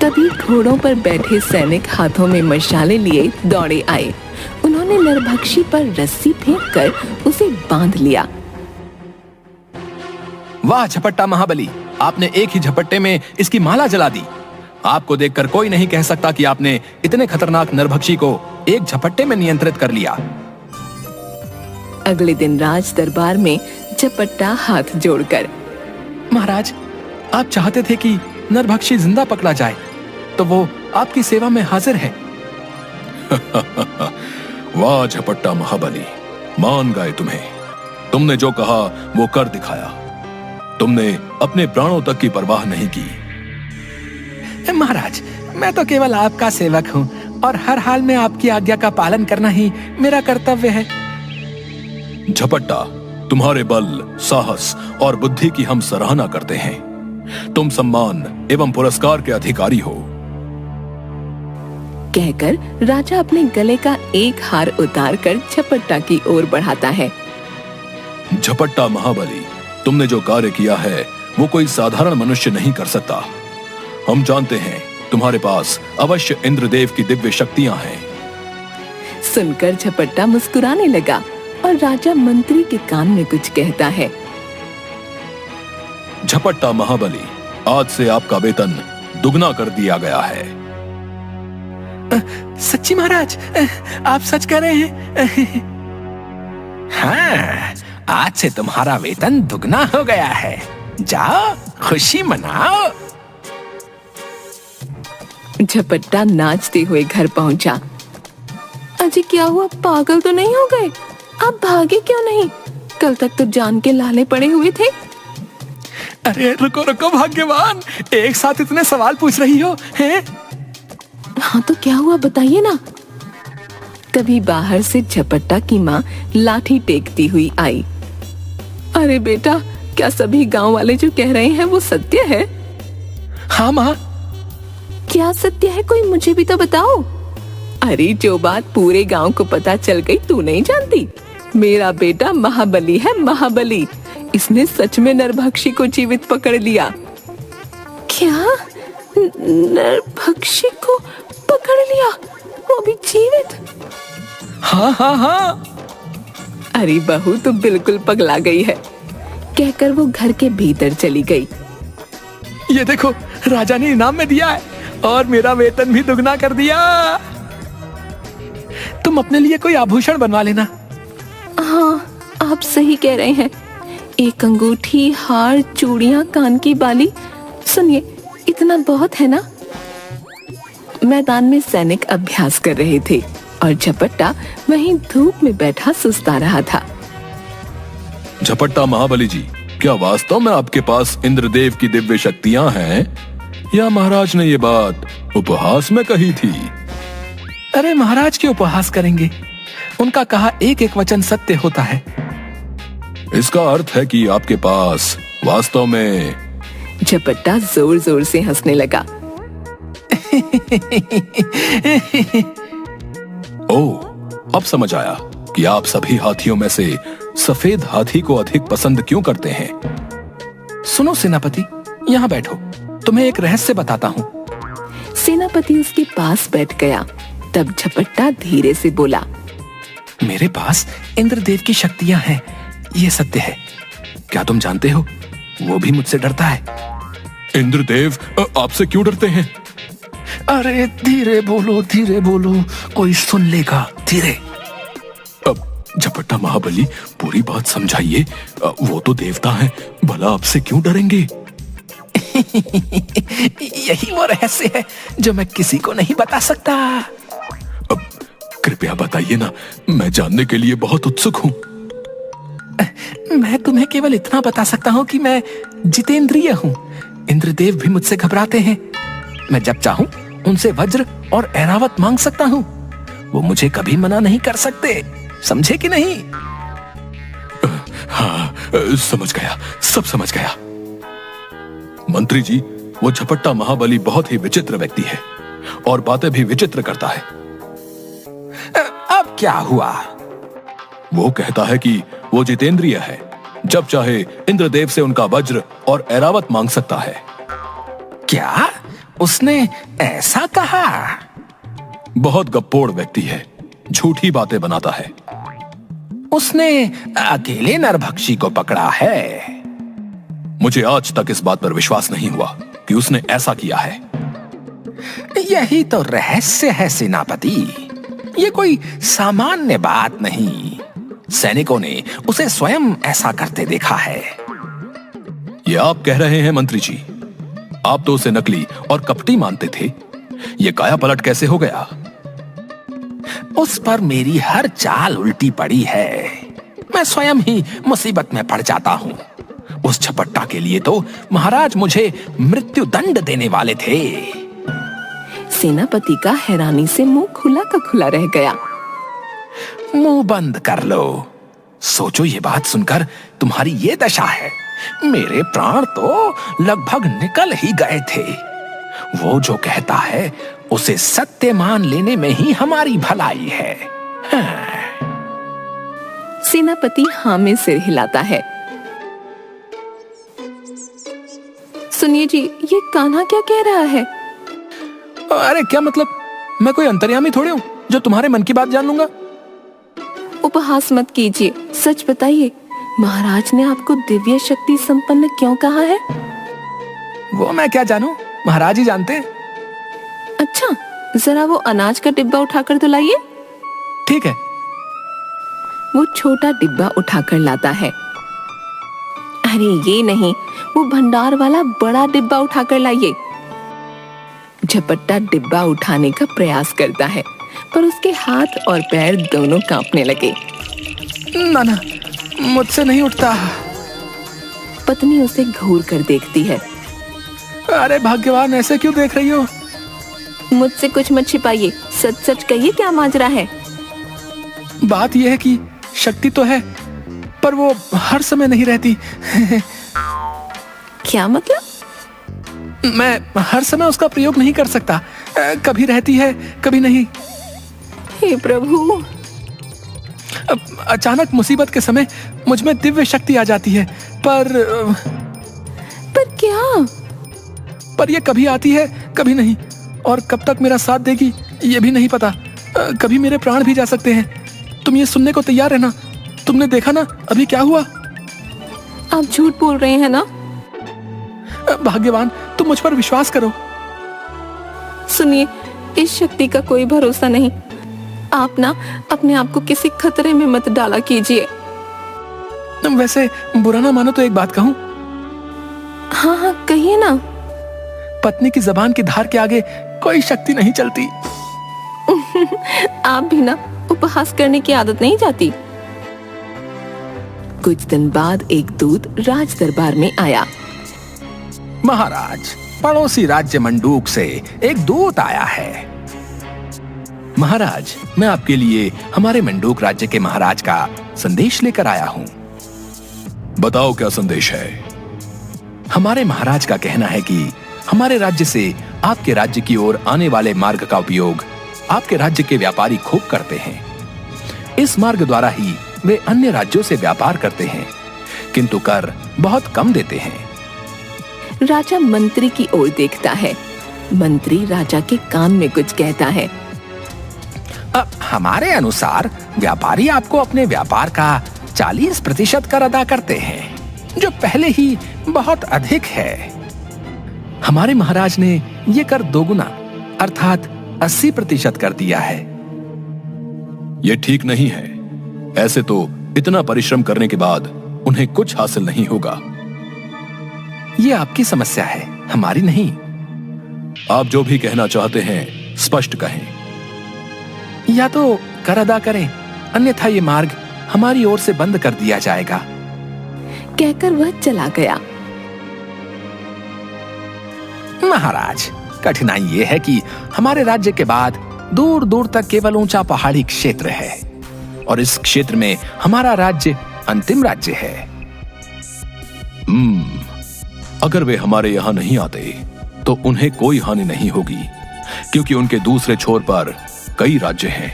तभी घोड़ों पर बैठे सैनिक हाथों में मशाले लिए दौड़े आए। उन्होंने नरभक्षी पर रस्सी फेंककर उसे बांध लिया। वाह झपट्टा महाबली, आपने एक ही झपट्टे में इसकी माला जला दी। आपको देखकर कोई नहीं कह सकता कि आपने इतने खतरनाक नरभक्षी को एक झपट्टे में नियंत्रित कर लिया। अगले दिन राज दरबार में झपट्टा हाथ जोड़कर, महाराज, आप चाहते थे कि नरभक्षी जिंदा पकड़ा जाए, तो वो आपकी सेवा में हाजिर है। वाह झपट्टा महाबली, मान गए तुम्हें। तुमने जो कहा वो कर दिखाया। तुमने अपने प्राणों तक की परवाह नहीं की। महाराज, मैं तो केवल आपका सेवक हूँ और हर हाल में आपकी आज्ञा का पालन करना ही मेरा कर्तव्य है। झपट्टा, तुम्हारे बल, साहस और बुद्धि की हम सराहना करते हैं। तुम सम्मान एवं पुरस्कार के अधिकारी हो। कहकर राजा अपने गले का एक हार उतारकर झपट्टा की ओर बढ़ाता है। झपट्टा महाबली, तुमने जो कार्य किया है वो कोई साधारण मनुष्य नहीं कर सकता। हम जानते हैं तुम्हारे पास अवश्य इंद्रदेव की दिव्य शक्तियां हैं। सुनकर झपट्टा मुस्कुराने लगा और राजा मंत्री के कान में कुछ कहता है। झपट्टा महाबली, आज से आपका वेतन दुगना कर दिया गया है। सच्ची महाराज, आप सच कह रहे हैं? हाँ, आज से तुम्हारा वेतन दुगना हो गया है। जाओ, खुशी मनाओ। झपट्टा नाचते हुए घर पहुंचा। अजी क्या हुआ, पागल तो नहीं हो गए? आप भागे क्यों नहीं? कल तक तो जान के लाले पड़े हुए थे। अरे रुको रुको भाग्यवान, एक साथ इतने सवाल पूछ रही हो हैं? हाँ तो क्या हुआ बताइए ना। तभी बाहर से झपट्टा की माँ लाठी टेकती हुई आई। अरे बेटा, क्या सभी गांव वाले जो कह रहे हैं वो सत्य है? हाँ माँ। क्या सत्य है, कोई मुझे भी तो बताओ। अरे जो बात पूरे गांव को पता चल गई तू नहीं जानती? मेरा बेटा महाबली है, महाबली। इसने सच में नरभक्षी को जीवित पकड़ लिया। क्या? नरभक्षी को पकड़ लिया, वो भी जीवित? हाँ हाँ हाँ। अरे बहू तो बिल्कुल पगला गई है, कहकर वो घर के भीतर चली गई। ये देखो, राजा ने इनाम में दिया है और मेरा वेतन भी दुगना कर दिया। तुम अपने लिए कोई आभूषण बनवा लेना। हाँ, आप सही कह रहे हैं। एक अंगूठी, हार, चूड़ियां, कान की बाली। सुनिए, इतना बहुत है ना। मैदान में सैनिक अभ्यास कर रहे थे और झपट्टा वहीं धूप में बैठा सुस्ता रहा था। झपट्टा महाबली जी, क्या वास्तव में आपके पास इंद्रदेव की दिव्य शक्तियां हैं, या महाराज ने ये बात उपहास में कही थी? अरे महाराज के उपहास करेंगे, उनका कहा एक एक वचन सत्य होता है। इसका अर्थ है कि आपके पास वास्तव में। झपट्टा जोर जोर से हंसने लगा। ओह, अब समझ आया कि आप सभी हाथियों में से सफेद हाथी को अधिक पसंद क्यों करते हैं। सुनो सेनापति, यहाँ बैठो, तुम्हें एक रहस्य बताता हूँ। सेनापति उसके पास बैठ गया। तब झपट्टा धीरे से बोला, मेरे पास इंद्रदेव की शक्तियां हैं, ये सत्य है। क्या तुम जानते हो, वो भी मुझसे डरता है। इंद्रदेव आपसे क्यों डरते हैं? अरे धीरे बोलो, कोई सुन लेगा, धीरे। अब झपट्टा महाबली, पूरी बात समझाइए। वो तो देवता हैं, भला आपसे क्यों डरेंगे? यही वो रहस्य है जो मैं किसी को नहीं बता सकता। अब कृपया बताइए ना, मैं जानने के लिए बहुत उत्सुक हूँ। मैं तुम्हें केवल इतना बता सकता हूँ कि मैं जितेंद्रिय हूँ। इंद्रदेव भी मुझसे घबराते हैं। मैं जब चाहूँ उनसे वज्र और ऐरावत मांग सकता हूँ। वो मुझे कभी मना नहीं कर सकते, समझे कि नहीं? हाँ, समझ गया, सब समझ गया। मंत्री जी, वो झपट्टा महाबली बहुत ही विचित्र व्यक्ति है और बातें भी विचित्र करता है। अब क्या हुआ? वो कहता है कि वो जितेंद्रिय है, जब चाहे इंद्रदेव से उनका वज्र और ऐरावत मांग सकता है। क्या उसने ऐसा कहा? बहुत गप्पोड़ व्यक्ति है, झूठी बातें बनाता है। उसने अकेले नरभक्षी को पकड़ा है। मुझे आज तक इस बात पर विश्वास नहीं हुआ कि उसने ऐसा किया है। यही तो रहस्य है सेनापति, ये कोई सामान्य बात नहीं। सैनिकों ने उसे स्वयं ऐसा करते देखा है। ये आप कह रहे हैं मंत्री जी? आप तो उसे नकली और कपटी मानते थे, ये काया पलट कैसे हो गया? उस पर मेरी हर चाल उल्टी पड़ी है। मैं स्वयं ही मुसीबत में पड़ जाता हूँ। उस झपट्टा के लिए तो महाराज मुझे मृत्यु दंड देने वाले थे। सेनापति का हैरानी से मुंह खुला का खुला रह गया। मुंह बंद कर लो। सोचो, ये बात सुनकर तुम्हारी ये दशा है, मेरे प्राण तो लगभग निकल ही गए थे। वो जो कहता है उसे सत्य मान लेने में ही हमारी भलाई है। हाँ। सेनापति हाँ में सिर हिलाता है। सुनिए जी, ये कान्हा क्या कह रहा है? अरे क्या मतलब, मैं कोई अंतर्यामी थोड़ी हूँ जो तुम्हारे मन की बात जान लूंगा। उपहास मत कीजिए, सच बताइए, महाराज ने आपको दिव्य शक्ति संपन्न क्यों कहा है? वो मैं क्या जानूं, महाराज ही जानते हैं। अच्छा, जरा वो अनाज का डिब्बा उठाकर तो लाइए। ठीक है। वो छोटा डिब्बा उठाकर लाता है। अरे ये नहीं, वो भंडार वाला बड़ा डिब्बा उठाकर लाइए। झपट्टा डिब्बा उठाने का प्रयास करता है, पर उसके हाथ और पैर दोनों कांपने लगे। ना, मुझसे नहीं उठता। पत्नी उसे घूर कर देखती है। अरे भाग्यवान, ऐसे क्यों देख रही हो? मुझसे कुछ मत छिपाइए, सच सच कहिए, क्या माजरा है? बात यह है कि शक्ति तो है, पर वो हर समय नहीं रहती। क्या मतलब? मैं हर समय उसका प्रयोग नहीं कर सकता। कभी रहती है, कभी नहीं। हे प्रभु! अचानक मुसीबत के समय मुझ में दिव्य शक्ति आ जाती है, पर क्या? पर ये कभी आती है, कभी नहीं, और कब तक मेरा साथ देगी ये भी नहीं पता। कभी मेरे प्राण भी जा सकते हैं। तुम ये सुनने को तैयार रहना। तुमने देखा ना अभी क्या हुआ? आप झूठ बोल रहे हैं ना? भाग्यवान, तुम मुझ पर विश्वास करो। सुनिए, इस शक्ति का कोई भरोसा नहीं। आप ना अपने आप को किसी खतरे में मत डाला कीजिए। वैसे बुरा ना मानो तो एक बात कहूं, हाँ हाँ कहिए ना। पत्नी की जबान की धार के आगे कोई शक्ति नहीं चलती। आप भी ना उपहास करने की आदत नहीं जाती। कुछ दिन बाद एक दूत राज दरबार में आया। महाराज, पड़ोसी राज्य मंडूक से एक दूत आया है। महाराज, मैं आपके लिए हमारे मंडूक राज्य के महाराज का संदेश लेकर आया हूँ। बताओ क्या संदेश है? हमारे महाराज का कहना है कि हमारे राज्य से आपके राज्य की ओर आने वाले मार्ग का उपयोग आपके राज्य के व्यापारी खूब करते हैं। इस मार्ग द्वारा ही वे अन्य राज्यों से व्यापार करते हैं, किंतु कर बहुत कम देते हैं। राजा मंत्री की ओर देखता है। मंत्री राजा के कान में कुछ कहता है। अब हमारे अनुसार व्यापारी आपको अपने व्यापार का 40% कर अदा करते हैं, जो पहले ही बहुत अधिक है। हमारे महाराज ने ये कर दोगुना अर्थात 80% कर दिया है। ये ठीक नहीं है। ऐसे तो इतना परिश्रम करने के बाद उन्हें कुछ हासिल नहीं होगा। ये आपकी समस्या है, हमारी नहीं। आप जो भी कहना चाहते हैं स्पष्ट कहें। या तो कर अदा करें, अन्यथा ये मार्ग हमारी ओर से बंद कर दिया जाएगा। कहकर वह चला गया। महाराज, कठिनाई ये है कि हमारे राज्य के बाद दूर दूर तक केवल ऊंचा पहाड़ी क्षेत्र है और इस क्षेत्र में हमारा राज्य अंतिम राज्य है। अगर वे हमारे यहाँ नहीं आते तो उन्हें कोई हानि नहीं होगी, क्योंकि उनके दूसरे छोर पर कई राज्य हैं,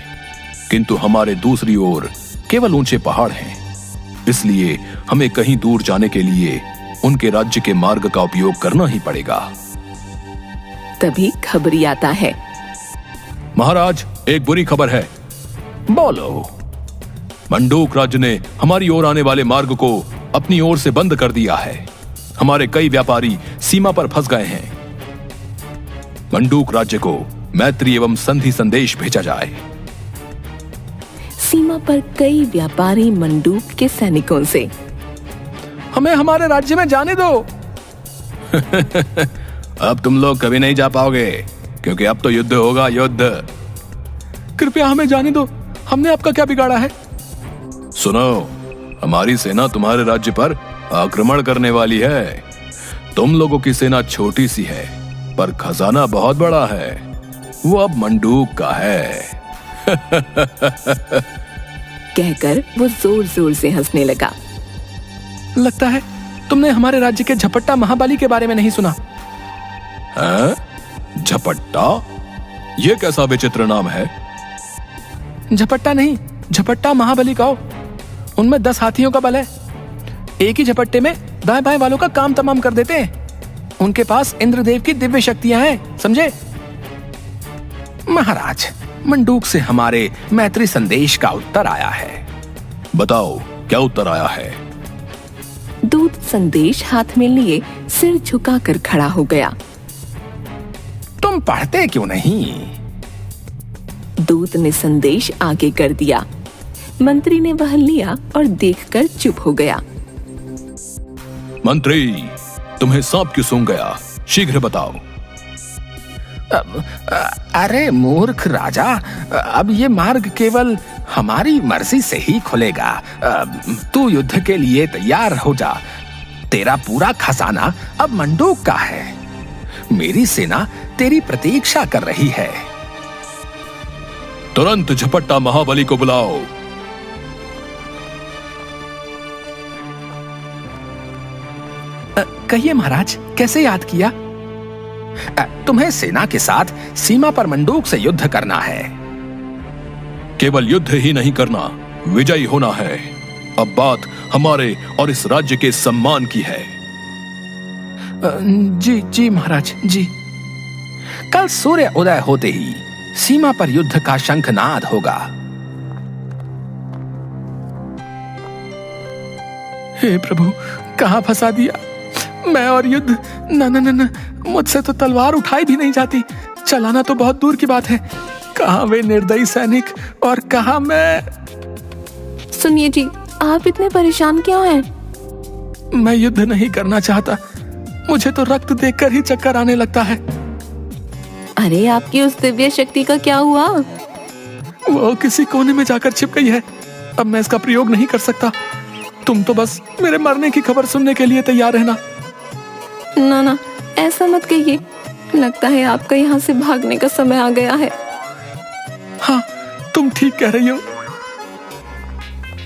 किंतु हमारे दूसरी ओर केवल ऊंचे पहाड़ हैं। इसलिए हमें कहीं दूर जाने के लिए उनके राज्य के मार्ग का उपयोग करना ही पड़ेगा। तभी खबरी आता है। महाराज, एक बुरी खबर है। बोलो। मंडूक राज्य ने हमारी ओर आने वाले मार्ग को अपनी ओर से बंद कर दिया है। हमारे कई व्यापारी सीमा पर फंस गए हैं। मंडूक राज्य को मैत्री एवं संधि संदेश भेजा जाए। सीमा पर कई व्यापारी मंडूक के सैनिकों से। हमें हमारे राज्य में जाने दो। अब तुम लोग कभी नहीं जा पाओगे, क्योंकि अब तो युद्ध होगा, युद्ध। कृपया हमें जाने दो, हमने आपका क्या बिगाड़ा है? सुनो, हमारी सेना तुम्हारे राज्य पर आक्रमण करने वाली है। तुम लोगों की सेना छोटी सी है, पर खजाना बहुत बड़ा है। वो अब मंडूक का है। कहकर वो जोर जोर से हंसने लगा। लगता है तुमने हमारे राज्य के झपट्टा महाबली के बारे में नहीं सुना। झपट्टा? ये कैसा विचित्र नाम है? झपट्टा नहीं, झपट्टा महाबली कहो। उनमें 10 हाथियों का बल है। एक ही झपट्टे में दाएं बाएं वालों का काम तमाम कर देते हैं। उनके पास इंद्रदेव की दिव्य शक्तियां हैं, समझे? महाराज, मंडूक से हमारे मैत्री संदेश का उत्तर आया है। बताओ, क्या उत्तर आया है? दूत संदेश हाथ में लिए सिर झुकाकर खड़ा हो गया। तुम पढ़ते क्यों नहीं? दूत ने संदेश आगे कर दिया। मंत्री ने वह लिया और देखकर चुप हो गया। मंत्री, तुम्हें सांप क्यों सूंघ गया? शीघ्र बताओ। अरे मूर्ख राजा, अब ये मार्ग केवल हमारी मर्जी से ही खुलेगा। तू युद्ध के लिए तैयार हो जा। तेरा पूरा खजाना अब मंडूक का है। मेरी सेना तेरी प्रतीक्षा कर रही है। तुरंत झपट्टा महाबली को बुलाओ। कहिए महाराज, कैसे याद किया? तुम्हें सेना के साथ सीमा पर मंडूक से युद्ध करना है। केवल युद्ध ही नहीं करना, विजयी होना है। अब बात हमारे और इस राज्य के सम्मान की है। जी जी महाराज जी। कल सूर्य उदय होते ही सीमा पर युद्ध का शंखनाद होगा। हे प्रभु, कहां फंसा दिया मैं और युद्ध। न न न न, मुझसे तो तलवार उठाई भी नहीं जाती। चलाना तो बहुत दूर की बात है। कहाँ वे निर्दयी सैनिक और कहाँ मैं। सुनिए जी, आप इतने परेशान क्यों हैं? मैं युद्ध नहीं करना चाहता, मुझे तो रक्त देखकर ही चक्कर आने लगता है। अरे आपकी उस दिव्य शक्ति का क्या हुआ? वो किसी कोने में जाकर छिप गई है, अब मैं इसका प्रयोग नहीं कर सकता। तुम तो बस मेरे मरने की खबर सुनने के लिए तैयार रहना। ना ना, ऐसा मत कहिए, लगता है आपका यहाँ से भागने का समय आ गया है। हाँ, तुम ठीक कह रही हो।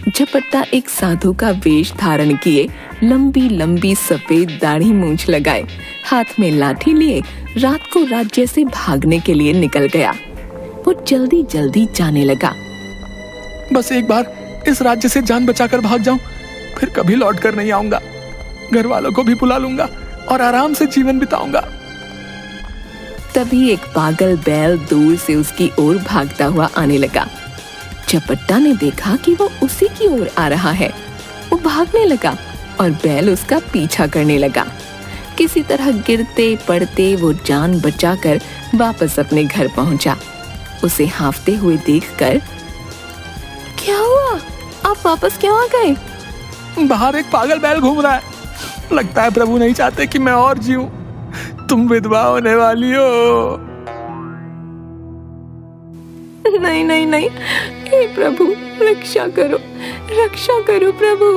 झपट्टा एक साधु का वेश धारण किए, लंबी लंबी सफेद दाढ़ी मूंछ लगाए, हाथ में लाठी लिए रात को राज्य से भागने के लिए निकल गया। वो जल्दी जल्दी जाने लगा। बस एक बार इस राज्य से जान बचाकर भाग जाऊं, फिर कभी लौट कर नहीं आऊंगा। घर वालों को भी बुला लूंगा और आराम से जीवन बिताऊंगा। तभी एक पागल बैल दूर से उसकी ओर भागता हुआ आने लगा। झपट्टा ने देखा कि वो उसी की ओर आ रहा है। वो भागने लगा और बैल उसका पीछा करने लगा। किसी तरह गिरते पड़ते वो जान बचाकर वापस अपने घर पहुंचा। उसे हांफते हुए देखकर, क्या हुआ, आप वापस क्यों आ गए? बाहर एक पागल बैल घूम रहा है, लगता है प्रभु नहीं चाहते कि मैं और जीऊं। तुम विधवा होने वाली हो। नहीं नहीं नहीं, हे प्रभु रक्षा करो प्रभु।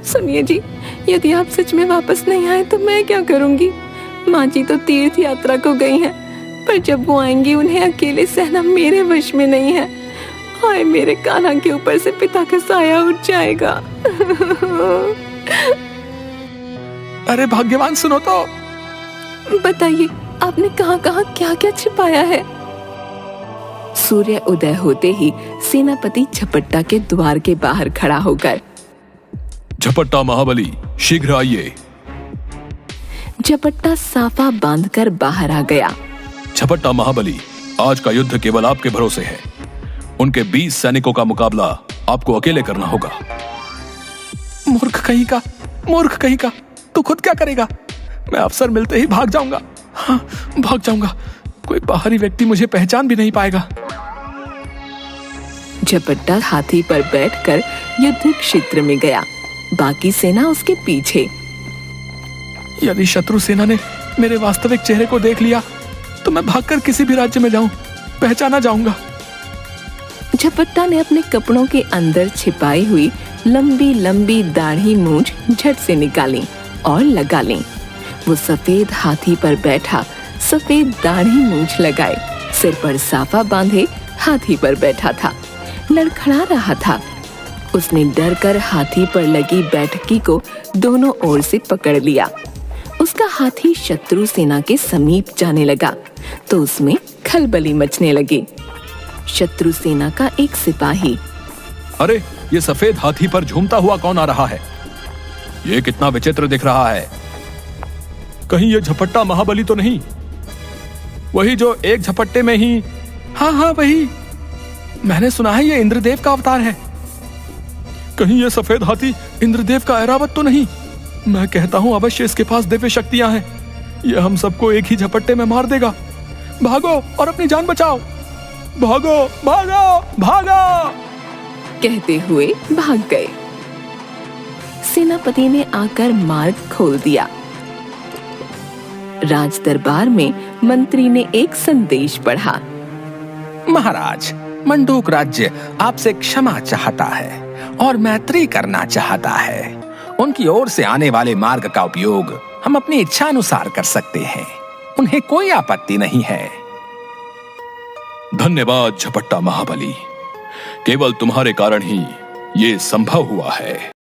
सुनिए जी, यदि आप सच में वापस नहीं आए तो मैं क्या करूंगी? माँ जी तो तीर्थ यात्रा को गई हैं, पर जब वो आएंगी उन्हें अकेले सहना मेरे वश में नहीं है। हाय, मेरे कान्हा के ऊपर से पिता का साया उठ जाएगा। अरे भाग्यवान, सुनो तो। बताइए, आपने कहाँ कहाँ क्या क्या छिपाया है? सूर्य उदय होते ही सेनापति झपट्टा के द्वार के बाहर खड़ा होकर, झपट्टा महाबली, शीघ्र आइए। झपट्टा साफा बांधकर बाहर आ गया। झपट्टा महाबली, आज का युद्ध केवल आपके भरोसे है। उनके 20 सैनिकों का मुकाबला आपको अकेले करना होगा। मूर्ख कहीं का, तू खुद क्या करेगा? मैं अवसर मिलते ही भाग जाऊंगा। हाँ, भाग जाऊंगा। कोई बाहरी व्यक्ति मुझे पहचान भी नहीं पाएगा। झपट्टा हाथी पर बैठकर युद्ध क्षेत्र में गया, बाकी सेना उसके पीछे। यदि शत्रु सेना ने मेरे वास्तविक चेहरे को देख लिया तो मैं भागकर किसी भी राज्य में जाऊं, पहचाना जाऊंगा। झपट्टा ने अपने कपड़ों के अंदर छिपाई हुई लंबी लंबी दाढ़ी मूंछ झट से निकाली और लगा ली। वो सफेद हाथी पर बैठा, सफेद दाढ़ी मूंछ लगाए, सिर पर साफा बांधे हाथी पर बैठा था, लड़खड़ा रहा था। उसने डरकर हाथी पर लगी बैठकी को दोनों ओर से पकड़ लिया। उसका हाथी शत्रु सेना के समीप जाने लगा तो उसमें खलबली मचने लगी। शत्रु सेना का एक सिपाही, अरे, ये सफेद हाथी पर झूमता हुआ कौन आ रहा है? ये कितना विचित्र दिख रहा है। कहीं ये झपट्टा महाबली तो नहीं? वही जो एक झपट्टे में ही। हाँ, वही। मैंने सुना है ये इंद्रदेव का अवतार है। कहीं ये सफेद हाथी इंद्रदेव का ऐरावत तो नहीं? मैं कहता हूं अवश्य इसके पास दिव्य शक्तियां हैं। ये हम सबको एक ही झपट्टे में मार देगा। भागो और अपनी जान बचाओ। भागो भागो भागो, कहते हुए भाग गए। सेनापति ने आकर मार्ग खोल दिया। राज दरबार में मंत्री ने एक संदेश पढ़ा। महाराज, मंडूक राज्य आपसे क्षमा चाहता है और मैत्री करना चाहता है। उनकी ओर से आने वाले मार्ग का उपयोग हम अपनी इच्छा अनुसार कर सकते हैं। उन्हें कोई आपत्ति नहीं है। धन्यवाद झपट्टा महाबली, केवल तुम्हारे कारण ही ये संभव हुआ है।